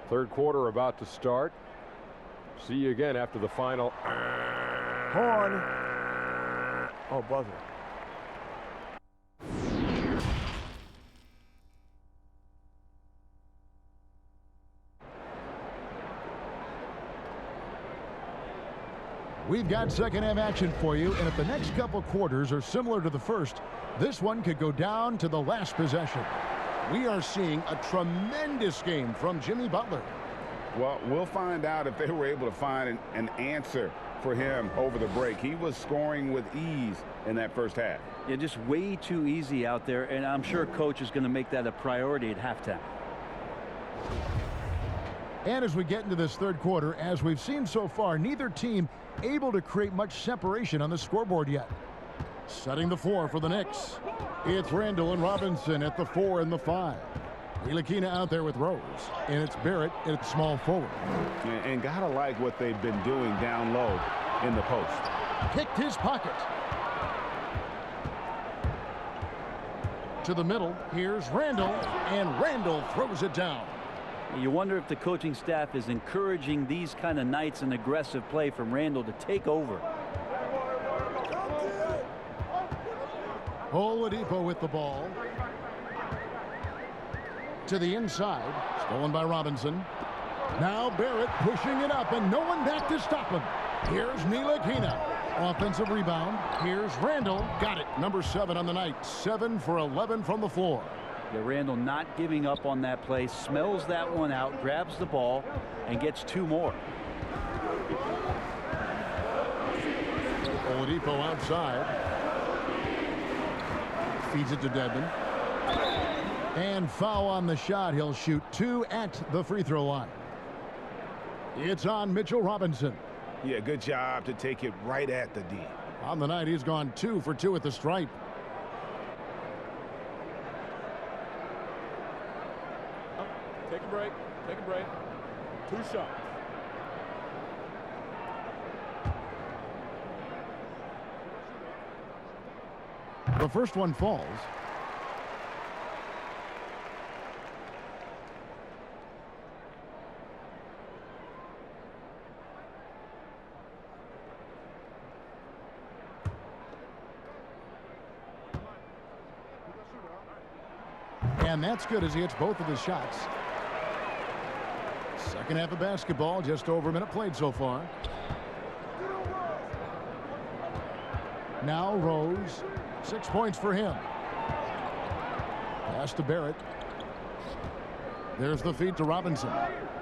3rd quarter about to start. See you again after the final. Horn. Oh, buzzer. We've got second half action for you, and if the next couple quarters are similar to the first, this one could go down to the last possession. We are seeing a tremendous game from Jimmy Butler. Well, we'll find out if they were able to find an answer for him over the break. He was scoring with ease in that first half. Yeah, just way too easy out there, and I'm sure coach is going to make that a priority at halftime. And as we get into this third quarter, as we've seen so far, neither team able to create much separation on the scoreboard yet. Setting the floor for the Knicks. It's Randall and Robinson at the 4 and the 5. Ntilikina out there with Rose, and it's Barrett at small forward. And gotta like what they've been doing down low in the post. Picked his pocket. To the middle, here's Randall, and Randall throws it down. You wonder if the coaching staff is encouraging these kind of nights and aggressive play from Randall to take over. Oladipo with the ball. To the inside, stolen by Robinson. Now Barrett pushing it up, and no one back to stop him. Here's Ntilikina. Offensive rebound. Here's Randall. Got it. Number 7 on the night. 7 for 11 from the floor. Yeah, Randall not giving up on that play. Smells that one out, grabs the ball, and gets 2 more. Oladipo outside. Feeds it to Dedmon. And foul on the shot. He'll shoot 2 at the free throw line. It's on Mitchell Robinson. Yeah, good job to take it right at the D. On the night, he's gone 2 for 2 at the stripe. Take a break. Take a break. 2 shots. The first one falls. And that's good as he hits both of his shots. Second half of basketball, just over a minute played so far. Now Rose, 6 points for him. Pass to Barrett. There's the feed to Robinson.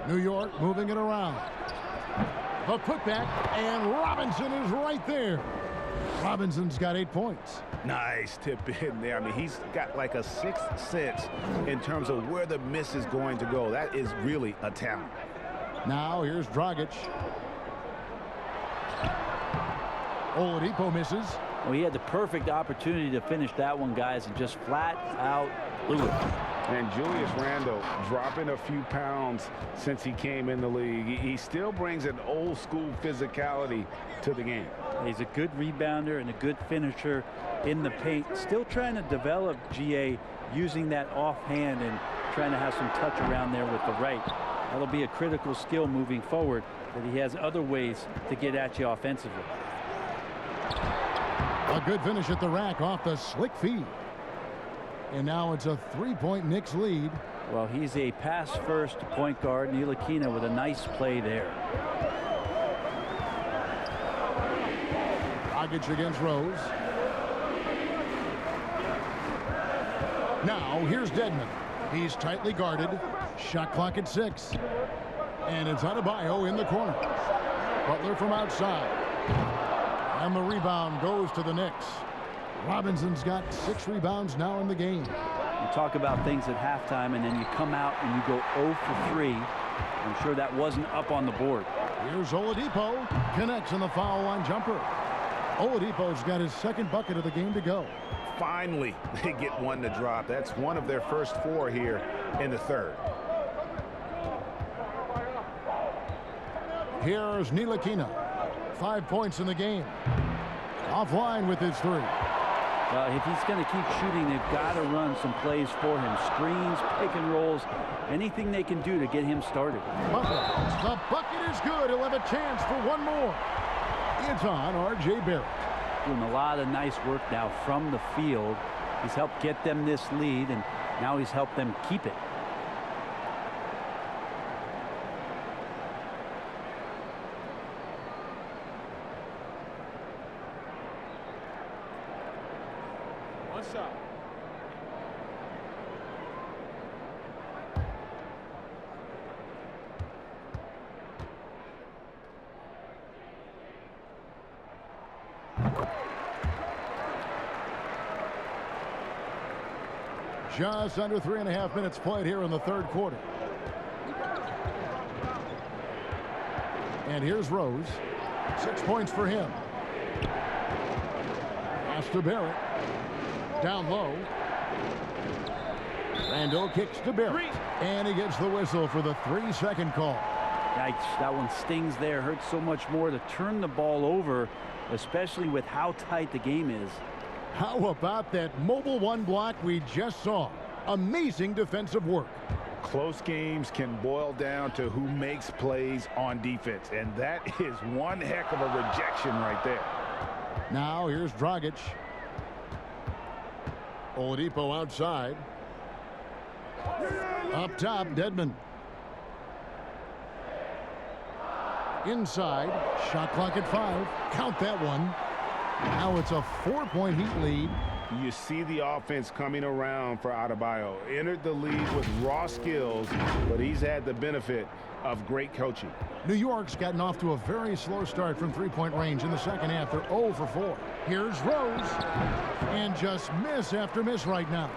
New York moving it around. A putback, and Robinson is right there. Robinson's got 8 points. Nice tip in there. I mean, he's got like a 6th sense in terms of where the miss is going to go. That is really a talent. Now here's Dragic. Oladipo misses. Well, he had the perfect opportunity to finish that one, guys, and just flat out blew it. And Julius Randle dropping a few pounds since he came in the league. He still brings an old school physicality to the game. He's a good rebounder and a good finisher in the paint. Still trying to develop GA using that offhand and trying to have some touch around there with the right. That'll be a critical skill moving forward, that he has other ways to get at you offensively. A good finish at the rack off the slick feed. And now it's a 3-point Knicks lead. Well, he's a pass-first point guard. Ntilikina with a nice play there. Dragic against Rose. Now here's Dedmon. He's tightly guarded. Shot clock at 6. And it's Adebayo in the corner. Butler from outside. And the rebound goes to the Knicks. Robinson's got 6 rebounds now in the game. You talk about things at halftime, and then you come out and you go 0 for 3. I'm sure that wasn't up on the board. Here's Oladipo. Connects on the foul line jumper. Oladipo's got his 2nd bucket of the game to go. Finally, they get one to drop. That's one of their first 4 here in the 3rd. Here's Ntilikina. 5 points in the game. Offline with his 3. If he's going to keep shooting, they've got to run some plays for him. Screens, pick and rolls, anything they can do to get him started. Butler. The bucket is good. He'll have a chance for one more. It's on R.J. Barrett. Doing a lot of nice work now from the field. He's helped get them this lead, and now he's helped them keep it. One shot. Just under 3.5 minutes played here in the third quarter. And here's Rose. 6 points for him. Pass to Barrett. Down low. Randall kicks to Barrett. And he gets the whistle for the 3-second call. Yikes, that one stings there. Hurts so much more to turn the ball over, especially with how tight the game is. How about that mobile one block we just saw? Amazing defensive work. Close games can boil down to who makes plays on defense, and that is one heck of a rejection right there. Now here's Dragic. Oladipo outside. Up top, Dedmon. Inside, shot clock at 5. Count that one. Now it's a 4-point Heat lead. You see the offense coming around for Adebayo. Entered the league with raw skills, but he's had the benefit of great coaching. New York's gotten off to a very slow start from three-point range in the second half. They're 0 for 4. Here's Rose. And just miss after miss right now.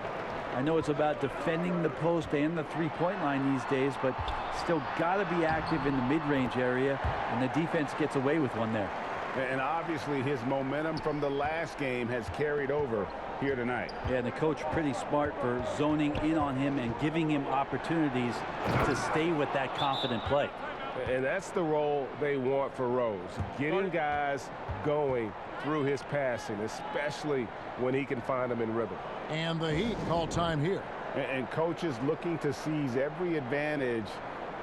I know it's about defending the post and the three-point line these days, but still got to be active in the mid-range area, and the defense gets away with one there. And obviously his momentum from the last game has carried over here tonight. Yeah, and the coach pretty smart for zoning in on him and giving him opportunities to stay with that confident play. And that's the role they want for Rose, getting guys going through his passing, especially when he can find them in rhythm. And the Heat call time here. And coaches looking to seize every advantage,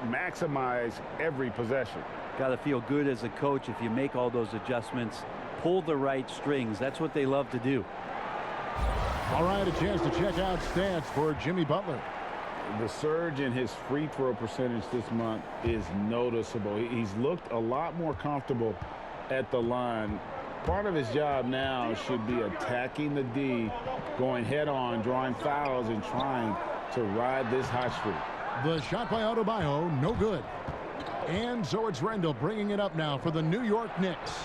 maximize every possession. Got to feel good as a coach if you make all those adjustments, pull the right strings. That's what they love to do. All right, a chance to check out stats for Jimmy Butler. The surge in his free throw percentage this month is noticeable. He's looked a lot more comfortable at the line. Part of his job now should be attacking the D, going head-on, drawing fouls, and trying to ride this hot streak. The shot by Adebayo, no good. And so it's Randall bringing it up now for the New York Knicks,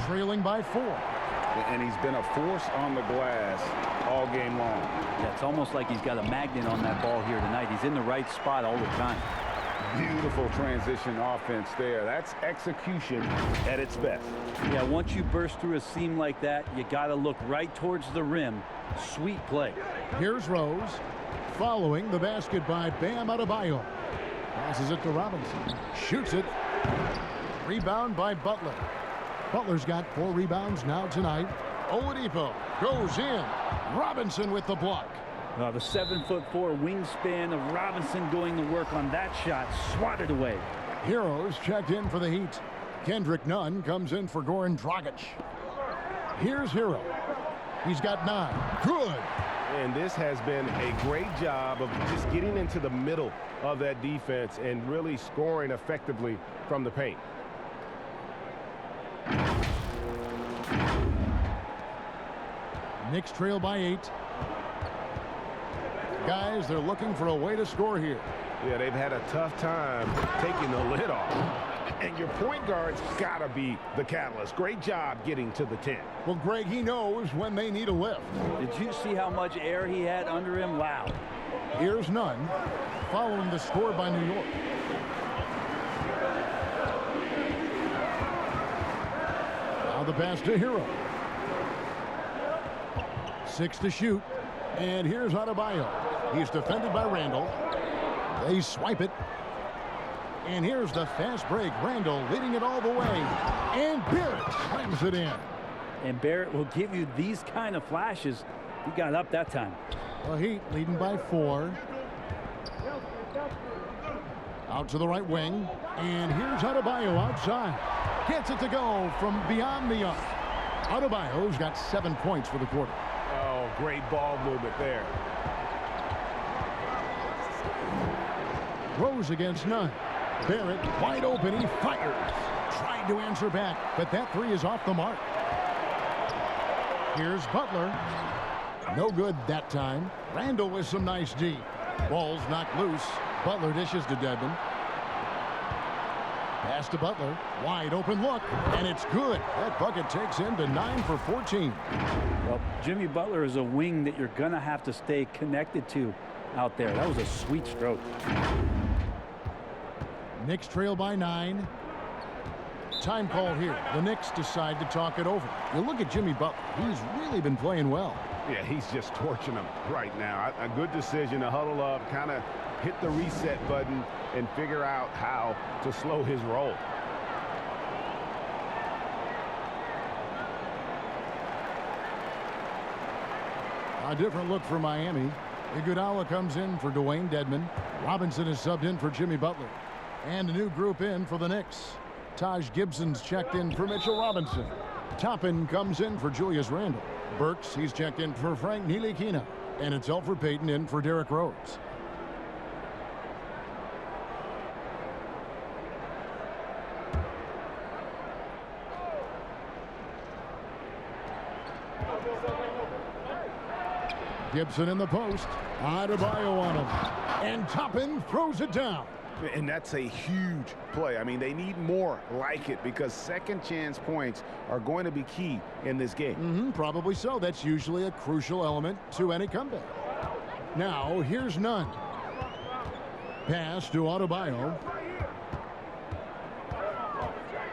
trailing by 4. And he's been a force on the glass all game long. Yeah, it's almost like he's got a magnet on that ball here tonight. He's in the right spot all the time. Beautiful transition offense there. That's execution at its best. Yeah, once you burst through a seam like that, you got to look right towards the rim. Sweet play. Here's Rose, following the basket by Bam Adebayo. Passes it to Robinson. Shoots it. Rebound by Butler. Butler's got 4 rebounds now tonight. Oladipo goes in. Robinson with the block. The 7'4" wingspan of Robinson going to work on that shot. Swatted away. Heroes checked in for the Heat. Kendrick Nunn comes in for Goran Dragic. Here's Hero. He's got 9. Good. And this has been a great job of just getting into the middle of that defense and really scoring effectively from the paint. Knicks trail by 8. Guys, they're looking for a way to score here. Yeah, they've had a tough time taking the lid off. And your point guard's got to be the catalyst. Great job getting to the 10. Well, Greg, he knows when they need a lift. Did you see how much air he had under him? Wow. Here's Nunn, following the score by New York. Now the pass to Hero. 6 to shoot. And here's Adebayo. He's defended by Randall. They swipe it. And here's the fast break. Randall leading it all the way. And Barrett slams it in. And Barrett will give you these kind of flashes. He got up that time. The Heat leading by 4. Out to the right wing. And here's Adebayo outside. Gets it to go from beyond the arc. Adebayo's got 7 points for the quarter. Oh, great ball movement there. Rose against Nunn. Barrett wide open. He fires. Tried to answer back, but that 3 is off the mark. Here's Butler. No good that time. Randall with some nice D. Ball's knocked loose. Butler dishes to Dedmon. Pass to Butler. Wide open look, and it's good. That bucket takes him to 9 for 14. Well, Jimmy Butler is a wing that you're going to have to stay connected to out there. That was a sweet stroke. Knicks trail by 9. Time call here. The Knicks decide to talk it over. You look at Jimmy Butler. He's really been playing well. Yeah, he's just torching them right now. A good decision to huddle up, kind of hit the reset button, and figure out how to slow his roll. A different look for Miami. Iguodala comes in for Dwayne Dedmon. Robinson is subbed in for Jimmy Butler. And a new group in for the Knicks. Taj Gibson's checked in for Mitchell Robinson. Toppin comes in for Julius Randle. Burks, he's checked in for Frank Ntilikina. And it's Elfrid Payton in for Derrick Rose. Gibson in the post. Adebayo on him. And Toppin throws it down. And that's a huge play. I mean, they need more like it because second chance points are going to be key in this game. Probably so. That's usually a crucial element to any comeback. Now, here's Nunn. Pass to Adebayo.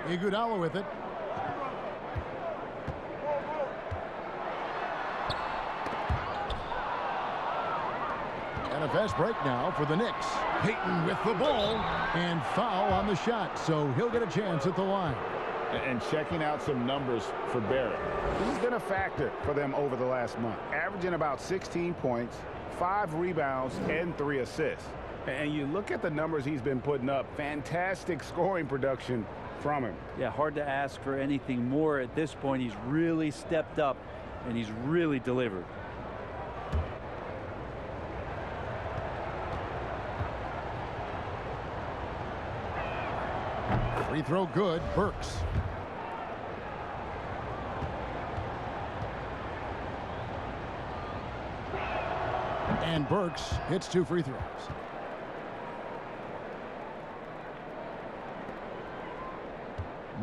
Iguodala with it. And a fast break now for the Knicks. Payton with the ball and foul on the shot, so he'll get a chance at the line. And checking out some numbers for Barrett. He's been a factor for them over the last month, averaging about 16 points, 5 rebounds, and 3 assists. And you look at the numbers he's been putting up, fantastic scoring production from him. Yeah, hard to ask for anything more at this point. He's really stepped up, and he's really delivered. Free throw good. Burks. And Burks hits 2 free throws.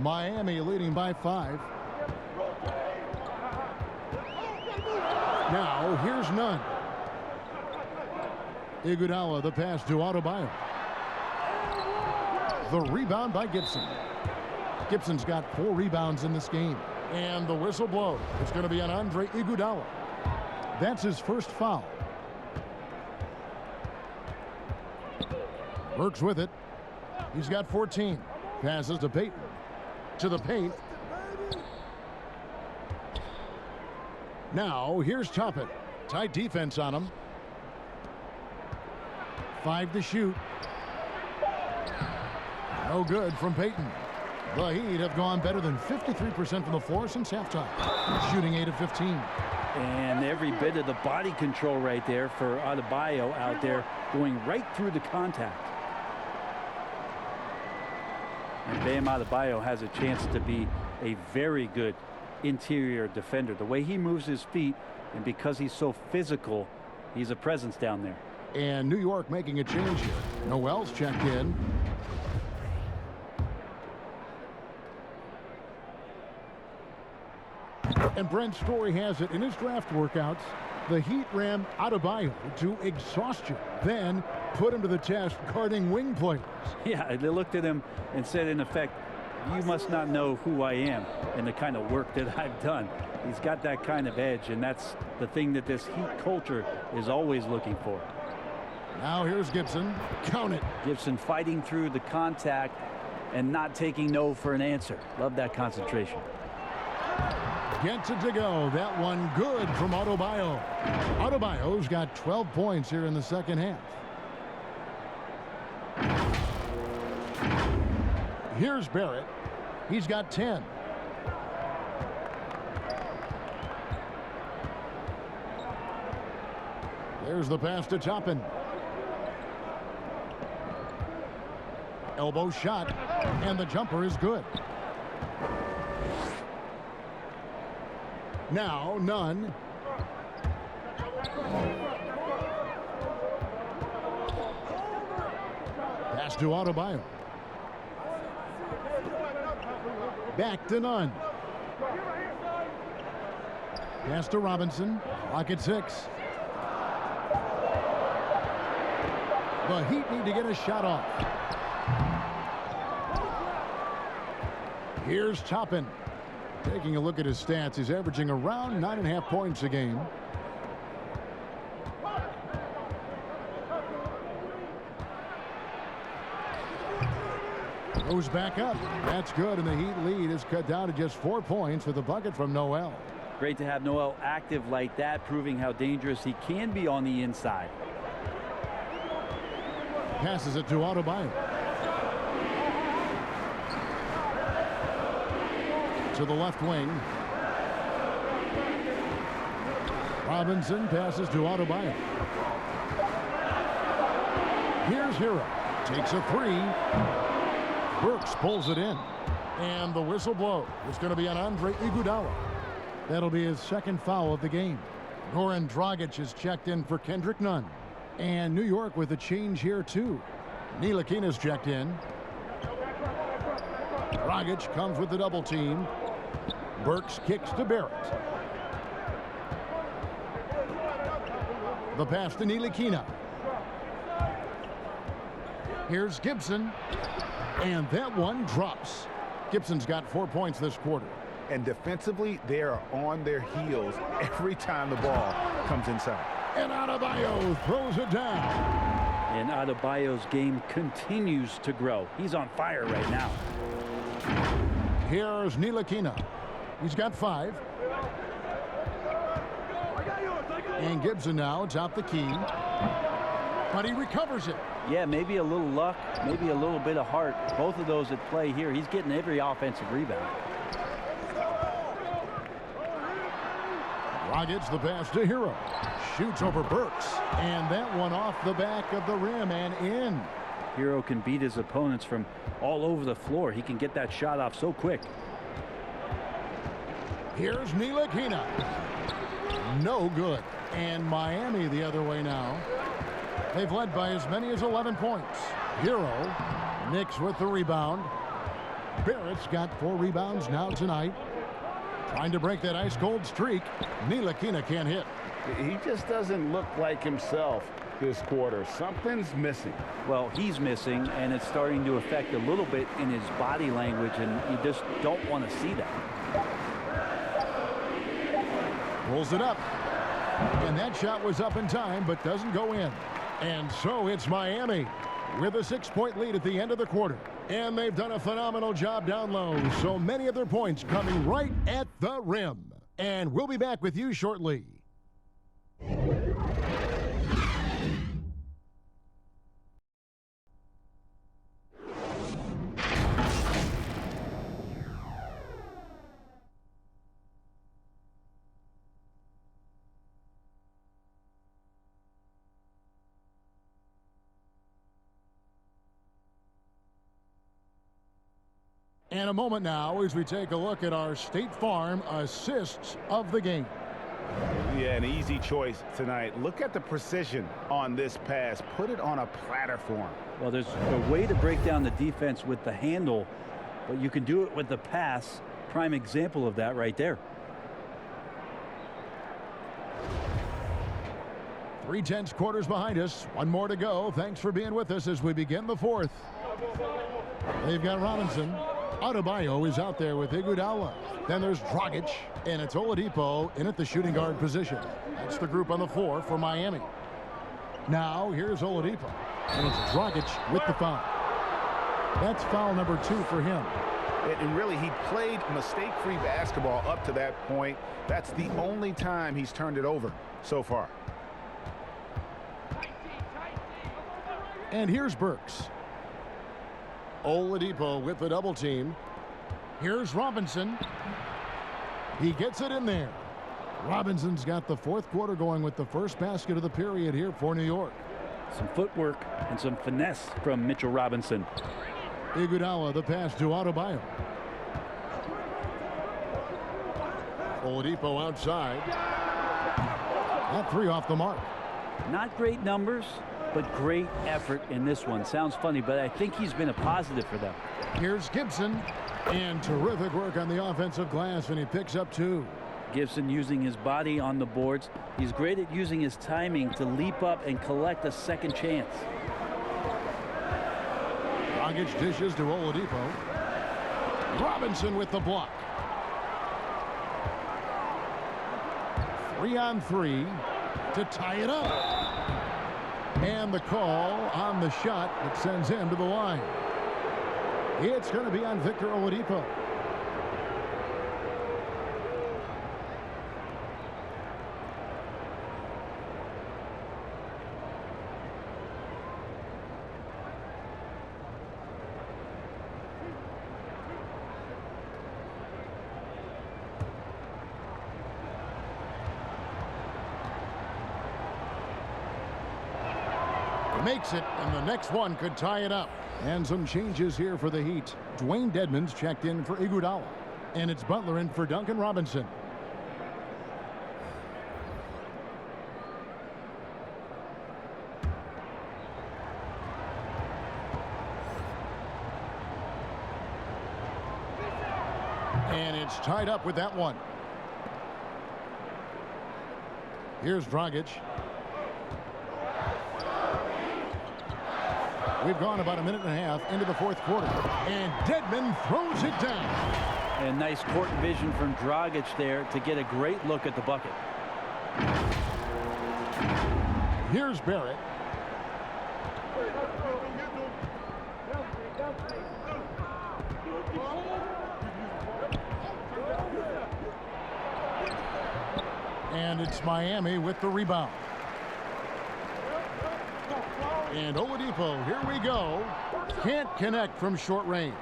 Miami leading by 5. Now here's Nunn. Iguodala, the pass to Adebayo. The rebound by Gibson. Gibson's got 4 rebounds in this game. And the whistle blows. It's going to be on Andre Iguodala. That's his first foul. Burks with it. He's got 14. Passes to Payton. To the paint. Now here's Toppin. Tight defense on him. 5 to shoot. No good from Payton. The Heat have gone better than 53% from the floor since halftime. Shooting 8 of 15. And every bit of the body control right there for Adebayo out there, going right through the contact. And Bam Adebayo has a chance to be a very good interior defender. The way he moves his feet, and because he's so physical, he's a presence down there. And New York making a change here. Noel's checked in. And Brent Story has it in his draft workouts. The Heat ran Adebayo to exhaustion, then put him to the test guarding wing players. Yeah, they looked at him and said, in effect, you must not know who I am and the kind of work that I've done. He's got that kind of edge, and that's the thing that this Heat culture is always looking for. Now here's Gibson. Count it. Gibson fighting through the contact and not taking no for an answer. Love that concentration. Gets it to go. That one good from Adebayo. Adebayo's got 12 points here in the second half. Here's Barrett. He's got 10. There's the pass to Toppin. Elbow shot, and the jumper is good. Now Nunn. Pass to Adebayo. Back to Nunn. Pass to Robinson. Clock at 6. The Heat need to get a shot off. Here's Toppin. Taking a look at his stats, he's averaging around 9.5 points a game. Goes back up. That's good, and the Heat lead is cut down to just 4 points with a bucket from Noel. Great to have Noel active like that, proving how dangerous he can be on the inside. Passes it to Adebayo. To the left wing. Robinson passes to Adebayo. Here's Hero. Takes a 3. Burks pulls it in. And the whistle blows. It's going to be on Andre Iguodala. That'll be his second foul of the game. Goran Dragic is checked in for Kendrick Nunn. And New York with a change here, too. Ntilikina's checked in. Dragic comes with the double team. Burks kicks to Barrett. The pass to Ntilikina. Here's Gibson. And that one drops. Gibson's got 4 points this quarter. And defensively, they are on their heels every time the ball comes inside. And Adebayo throws it down. And Adebayo's game continues to grow. He's on fire right now. Here's Ntilikina. He's got 5. And Gibson now atop the key. But he recovers it. Yeah, maybe a little luck, maybe a little bit of heart. Both of those at play here. He's getting every offensive rebound. Dragic the pass to Hero. Shoots over Burks. And that one off the back of the rim and in. Hero can beat his opponents from all over the floor. He can get that shot off so quick. Here's Ntilikina. No good. And Miami the other way now. They've led by as many as 11 points. Hero. Knicks with the rebound. Barrett's got 4 rebounds now tonight. Trying to break that ice-cold streak. Ntilikina can't hit. He just doesn't look like himself this quarter. Something's missing. Well, he's missing, and it's starting to affect a little bit in his body language, and you just don't want to see that. Pulls it up. And that shot was up in time, but doesn't go in. And so it's Miami with a 6-point lead at the end of the quarter. And they've done a phenomenal job down low. So many of their points coming right at the rim. And we'll be back with you shortly. And a moment now as we take a look at our State Farm assists of the game. Yeah, an easy choice tonight. Look at the precision on this pass. Put it on a platter form. Well, there's a way to break down the defense with the handle, but you can do it with the pass. Prime example of that right there. 3/10 quarters behind us. One more to go. Thanks for being with us as we begin the fourth. They've got Robinson. Adebayo is out there with Iguodala. Then there's Dragic, and it's Oladipo in at the shooting guard position. That's the group on the floor for Miami. Now here's Oladipo, and it's Dragic with the foul. That's foul number 2 for him. And really, he played mistake-free basketball up to that point. That's the only time he's turned it over so far. And here's Burks. Oladipo with the double team. Here's Robinson. He gets it in there. Robinson's got the fourth quarter going with the first basket of the period here for New York. Some footwork and some finesse from Mitchell Robinson. Iguodala the pass to Adebayo. Oladipo outside. That 3 off the mark. Not great numbers, but great effort in this one. Sounds funny, but I think he's been a positive for them. Here's Gibson, and terrific work on the offensive glass, and he picks up 2. Gibson using his body on the boards. He's great at using his timing to leap up and collect a second chance. Dragic dishes to Oladipo. Robinson with the block. 3 on 3 to tie it up. And the call on the shot that sends him to the line. It's going to be on Victor Oladipo. Makes it, and the next one could tie it up. And some changes here for the Heat. Dwayne Dedmon's checked in for Iguodala, and it's Butler in for Duncan Robinson. And it's tied up with that one. Here's Dragic. We've gone about a minute and a half into the 4th quarter. And Dedmon throws it down. And nice court vision from Dragic there to get a great look at the bucket. Here's Barrett. And it's Miami with the rebound. And Oladipo, here we go. Can't connect from short range.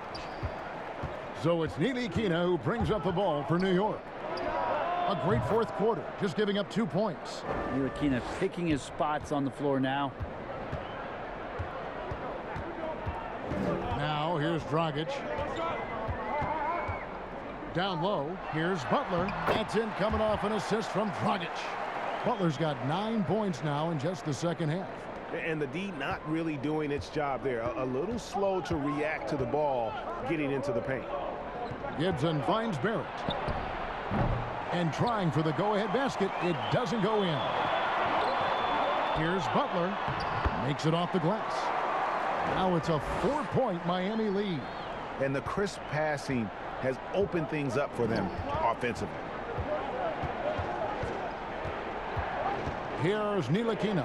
So it's Ntilikina who brings up the ball for New York. A great 4th quarter, just giving up 2 points. Ntilikina picking his spots on the floor now. Now here's Dragic. Down low, here's Butler. That's in, coming off an assist from Dragic. Butler's got 9 points now in just the second half. And the D not really doing its job there. A little slow to react to the ball getting into the paint. Gibson finds Barrett. And trying for the go-ahead basket. It doesn't go in. Here's Butler. Makes it off the glass. Now it's a 4-point Miami lead. And the crisp passing has opened things up for them offensively. Here's Ntilikina.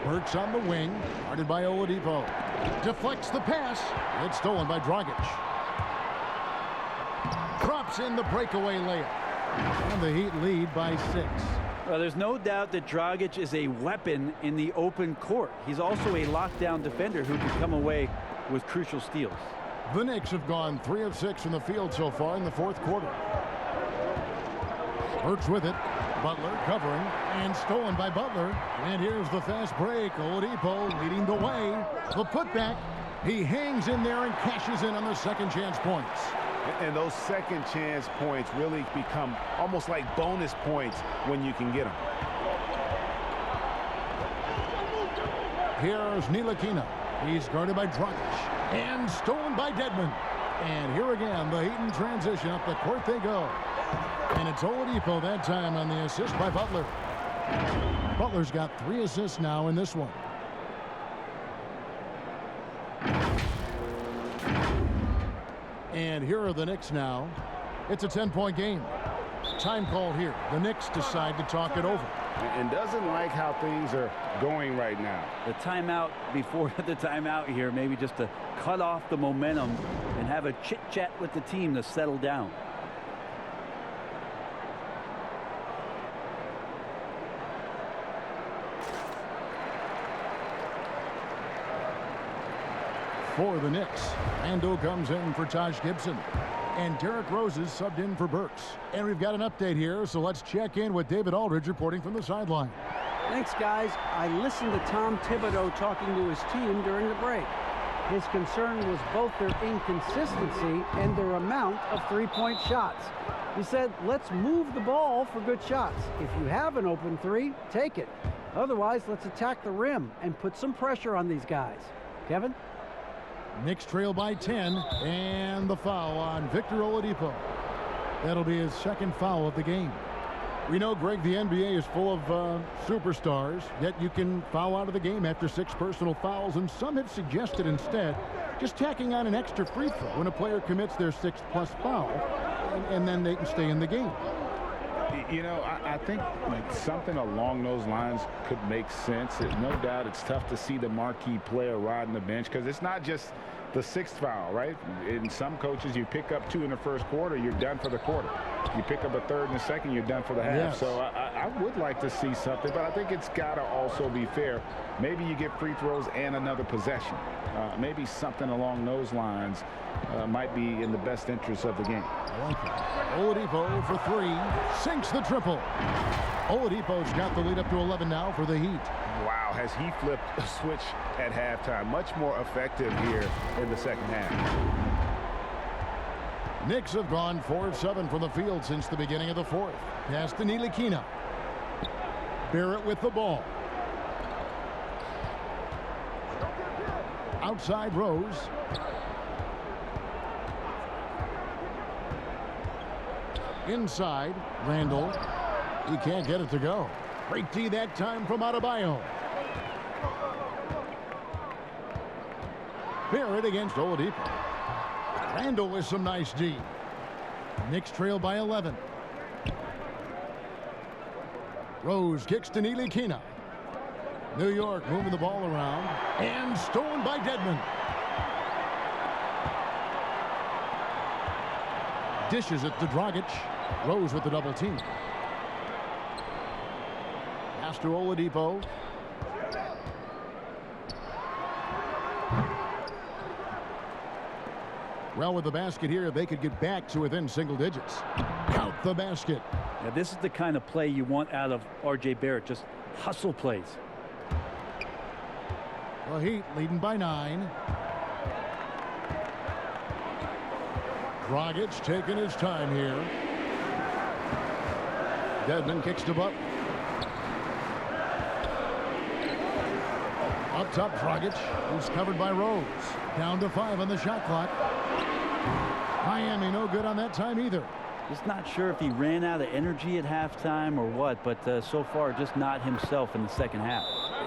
Burks on the wing, guarded by Oladipo. Deflects the pass. It's stolen by Dragic. Drops in the breakaway layup. And the Heat lead by 6. Well, there's no doubt that Dragic is a weapon in the open court. He's also a lockdown defender who can come away with crucial steals. The Knicks have gone 3 of 6 from the field so far in the 4th quarter. Burks with it. Butler covering, and stolen by Butler. And here's the fast break. Oladipo leading the way. The putback. He hangs in there and cashes in on the second chance points. And those second chance points really become almost like bonus points when you can get them. Here's Ntilikina. He's guarded by Dragic. And stolen by Dedmon. And here again, the Heat in transition. Up the court they go. And it's Oladipo that time on the assist by Butler. Butler's got 3 assists now in this one. And here are the Knicks now. It's a 10-point game. Time called here. The Knicks decide to talk it over. And doesn't like how things are going right now. The timeout before the timeout here, maybe just to cut off the momentum and have a chit-chat with the team to settle down. For the Knicks, Randall comes in for Taj Gibson. And Derrick Rose is subbed in for Burks. And we've got an update here, so let's check in with David Aldridge reporting from the sideline. Thanks, guys. I listened to Tom Thibodeau talking to his team during the break. His concern was both their inconsistency and their amount of three-point shots. He said, let's move the ball for good shots. If you have an open three, take it. Otherwise, let's attack the rim and put some pressure on these guys. Kevin? Knicks trail by 10, and the foul on Victor Oladipo. That'll be his second foul of the game. We know, Greg, the NBA is full of superstars, yet you can foul out of the game after 6 personal fouls, and some have suggested instead just tacking on an extra free throw when a player commits their 6th+ foul, and then they can stay in the game. You know, I think like something along those lines could make sense. No doubt it's tough to see the marquee player riding the bench because it's not just the 6th foul, right? In some coaches, you pick up 2 in the first quarter, you're done for the quarter. You pick up a 3rd in the second, you're done for the half. Yes. So I would like to see something, but I think it's got to also be fair. Maybe you get free throws and another possession. Maybe something along those lines might be in the best interest of the game. I like it. Oladipo for 3, sinks the triple. Oladipo's got the lead up to 11 now for the Heat. Wow, has he flipped a switch at halftime. Much more effective here in the second half. Knicks have gone 4 of 7 from the field since the beginning of the 4th. Pass to Ntilikina. Barrett with the ball. Outside Rose. Inside, Randall. He can't get it to go. Great D that time from Adebayo. Barrett against Oladipo. Randall with some nice D. Knicks trail by 11. Rose kicks to Ntilikina. New York moving the ball around. And stolen by Dedmon. Dishes it to Dragic. Rose with the double team. Pass to Oladipo. Well, with the basket here, they could get back to within single digits. Count the basket. Now, this is the kind of play you want out of R.J. Barrett. Just hustle plays. The Heat leading by 9. Dragic taking his time here. Dedmon kicks to Butler. Up top, Dragic, who's covered by Rose. Down to 5 on the shot clock. Miami no good on that time either. Just not sure if he ran out of energy at halftime or what, but so far just not himself in the second half.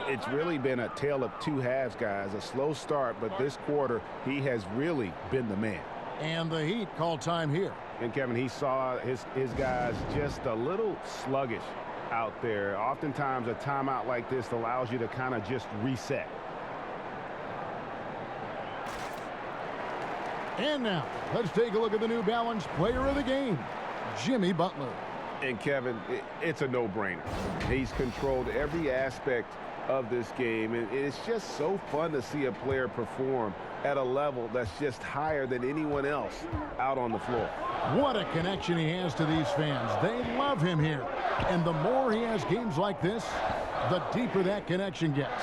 It's really been a tale of 2 halves, guys. A slow start, but this quarter he has really been the man. And the Heat call time here. And Kevin, he saw his guys just a little sluggish out there. Oftentimes a timeout like this allows you to kind of just reset. And now, let's take a look at the New Balance player of the game, Jimmy Butler. And Kevin, it's a no-brainer. He's controlled every aspect of this game, and it's just so fun to see a player perform at a level that's just higher than anyone else out on the floor. What a connection he has to these fans. They love him here. And the more he has games like this, the deeper that connection gets.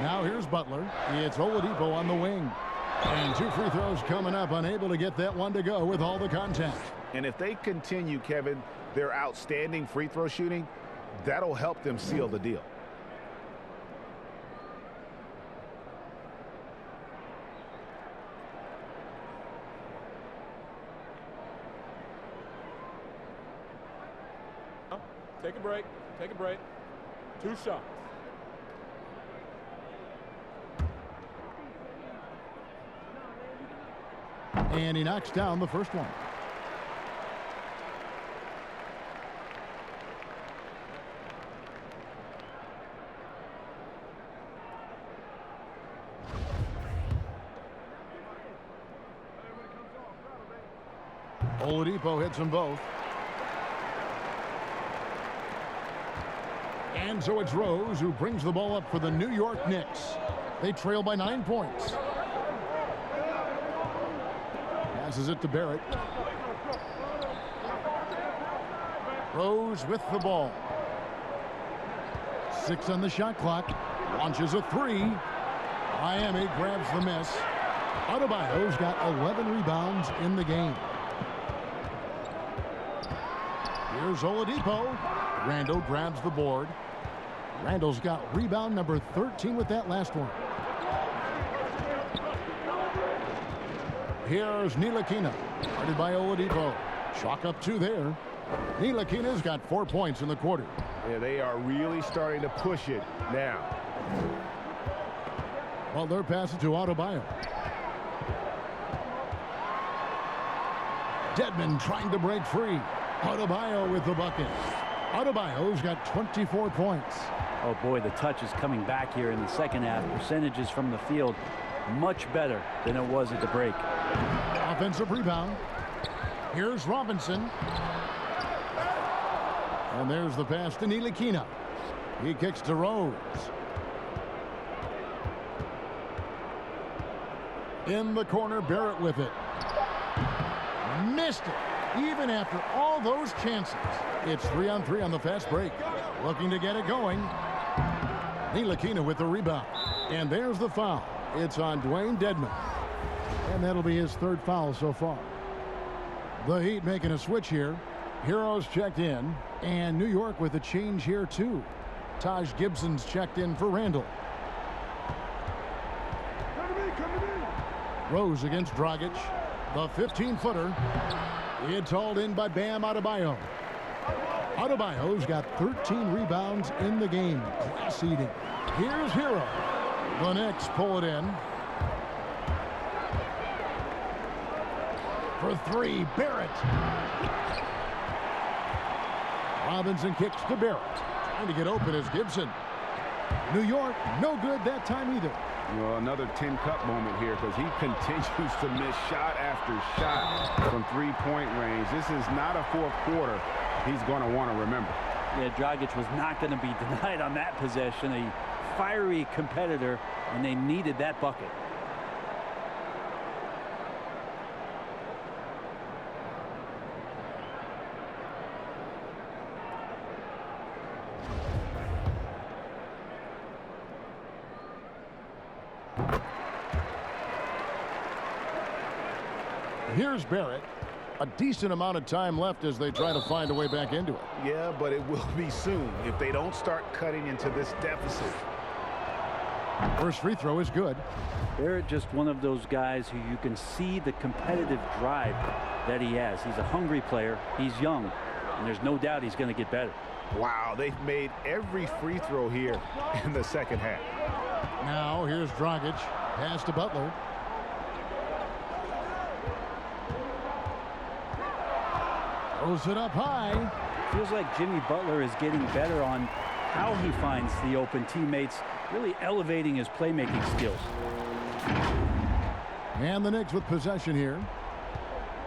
Now here's Butler. It's Oladipo on the wing. And 2 free throws coming up, unable to get that one to go with all the contact. And if they continue, Kevin, their outstanding free throw shooting, that'll help them seal the deal. Take a break. Take a break. 2 shots. And he knocks down the first one. Oladipo hits them both. And so it's Rose who brings the ball up for the New York Knicks. They trail by 9 points. Passes it to Barrett. Rose with the ball. 6 on the shot clock. Launches a 3. Miami grabs the miss. Adebayo's got 11 rebounds in the game. Here's Oladipo. Randall grabs the board. Randall's got rebound number 13 with that last one. Here's Ntilikina. Guarded by Oladipo. Chalk up 2 there. Ntilikina's got 4 points in the quarter. Yeah, they are really starting to push it now. Butler passes to Adebayo. Dedmon trying to break free. Adebayo with the bucket. Adebayo's got 24 points. Oh boy, the touch is coming back here in the second half. Percentages from the field much better than it was at the break. Offensive rebound. Here's Robinson. And there's the pass to Ntilikina. He kicks to Rose. In the corner, Barrett with it. Missed it. Even after all those chances. It's 3-on-3 on the fast break. Looking to get it going. Ntilikina with the rebound. And there's the foul. It's on Dwayne Dedmon. And that'll be his 3rd foul so far. The Heat making a switch here. Heroes checked in. And New York with a change here too. Taj Gibson's checked in for Randall. Rose against Dragic. The 15-footer. It's hauled in by Bam Adebayo. Adebayo's got 13 rebounds in the game. Class eating. Here's Hero. The Knicks pull it in. For 3, Barrett. Robinson kicks to Barrett. Trying to get open is Gibson. New York, no good that time either. Well, another 10-cup moment here because he continues to miss shot after shot from 3-point range. This is not a 4th quarter he's going to want to remember. Yeah, Dragic was not going to be denied on that possession. A fiery competitor, and they needed that bucket. Here's Barrett. A decent amount of time left as they try to find a way back into it. Yeah, but it will be soon if they don't start cutting into this deficit. First free throw is good. Barrett just one of those guys who you can see the competitive drive that he has. He's a hungry player. He's young, and there's no doubt he's going to get better. Wow, they've made every free throw here in the second half. Now here's Dragic. Pass to Butler. Throws it up high. Feels like Jimmy Butler is getting better on how he finds the open teammates, really elevating his playmaking skills. And the Knicks with possession here.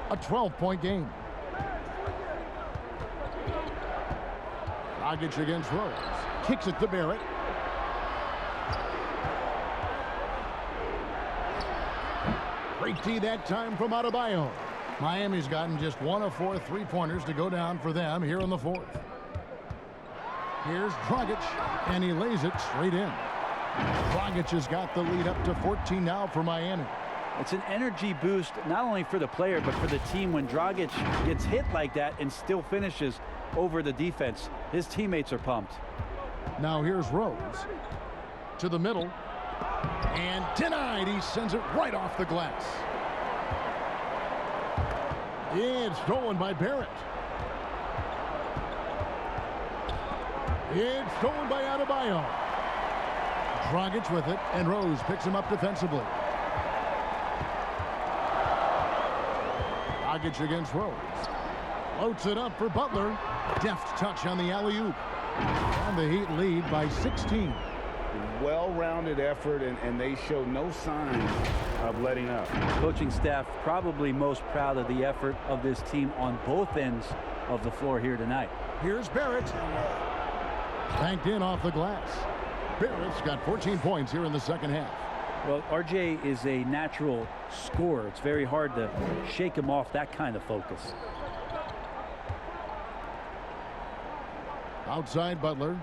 A 12-point game. Dragic against Rose. Kicks it to Barrett. Great D that time from Adebayo. Miami's gotten just 1 of 4 3-pointers to go down for them here in the 4th. Here's Dragic, and he lays it straight in. Dragic has got the lead up to 14 now for Miami. It's an energy boost not only for the player but for the team when Dragic gets hit like that and still finishes over the defense. His teammates are pumped. Now here's Rose to the middle, and denied. He sends it right off the glass. It's stolen by Barrett. It's stolen by Adebayo. Dragic with it, and Rose picks him up defensively. Dragic against Rose. Floats it up for Butler. Deft touch on the alley-oop. And the Heat lead by 16. Well-rounded effort, and they show no signs of letting up. Coaching staff probably most proud of the effort of this team on both ends of the floor here tonight. Here's Barrett. Banked in off the glass. Barrett's got 14 points here in the second half. Well, RJ is a natural scorer. It's very hard to shake him off that kind of focus. Outside Butler.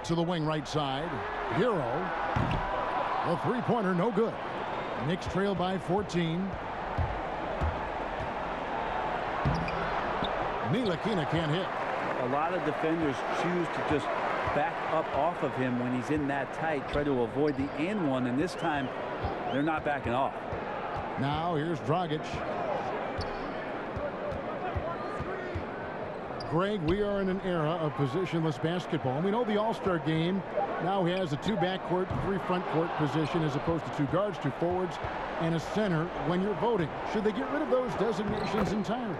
To the wing right side. Hero. The three-pointer no good. Knicks trail by 14. Ntilikina can't hit. A lot of defenders choose to just back up off of him when he's in that tight, try to avoid the and one, and this time they're not backing off. Now here's Dragic. Greg, we are in an era of positionless basketball, and we know the All-Star game now has a 2 backcourt, 3 front court position as opposed to 2 guards, 2 forwards, and a center when you're voting. Should they get rid of those designations entirely?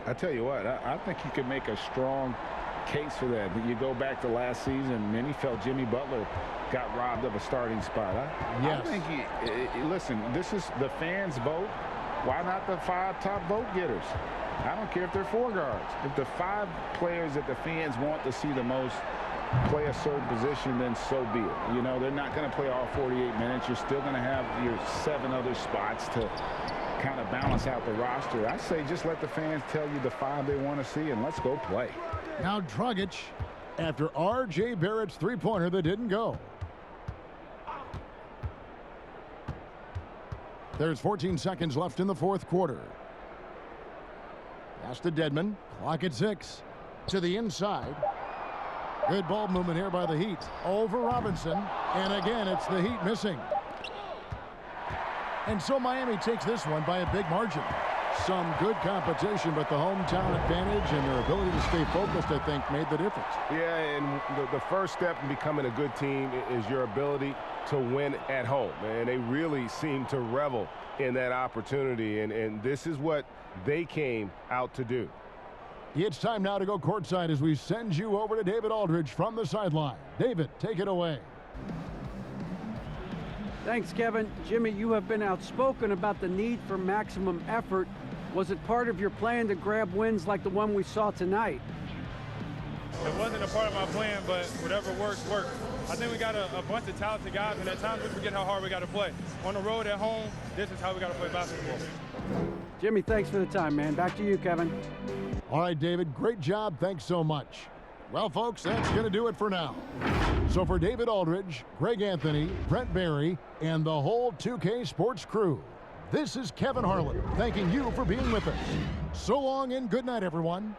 I tell you what, I think you could make a strong case for that. You go back to last season, many felt Jimmy Butler got robbed of a starting spot. Yes. I think, listen, this is the fans' vote. Why not the 5 top vote getters? I don't care if they're 4 guards. If the 5 players that the fans want to see the most play a certain position, then so be it. You know, they're not going to play all 48 minutes. You're still going to have your 7 other spots to kind of balance out the roster. I say just let the fans tell you the 5 they want to see, and let's go play. Now Dragic after R.J. Barrett's three-pointer that didn't go. There's 14 seconds left in the 4th quarter. Pass to Dedmon. Clock at 6. To the inside. Good ball movement here by the Heat. Over Robinson. And again, it's the Heat missing. And so Miami takes this one by a big margin. Some good competition, but the hometown advantage and their ability to stay focused, I think, made the difference. Yeah, and the first step in becoming a good team is your ability to win at home. And they really seem to revel in that opportunity, and this is what they came out to do. It's time now to go courtside as we send you over to David Aldridge from the sideline. David, take it away. Thanks, Kevin. Jimmy, you have been outspoken about the need for maximum effort. Was it part of your plan to grab wins like the one we saw tonight? It wasn't a part of my plan, but whatever works, works. I think we got a bunch of talented guys, and at times we forget how hard we got to play. On the road, at home, this is how we got to play basketball. Jimmy, thanks for the time, man. Back to you, Kevin. All right, David, great job. Thanks so much. Well, folks, that's going to do it for now. So for David Aldridge, Greg Anthony, Brent Barry, and the whole 2K Sports crew, this is Kevin Harlan thanking you for being with us. So long and good night, everyone.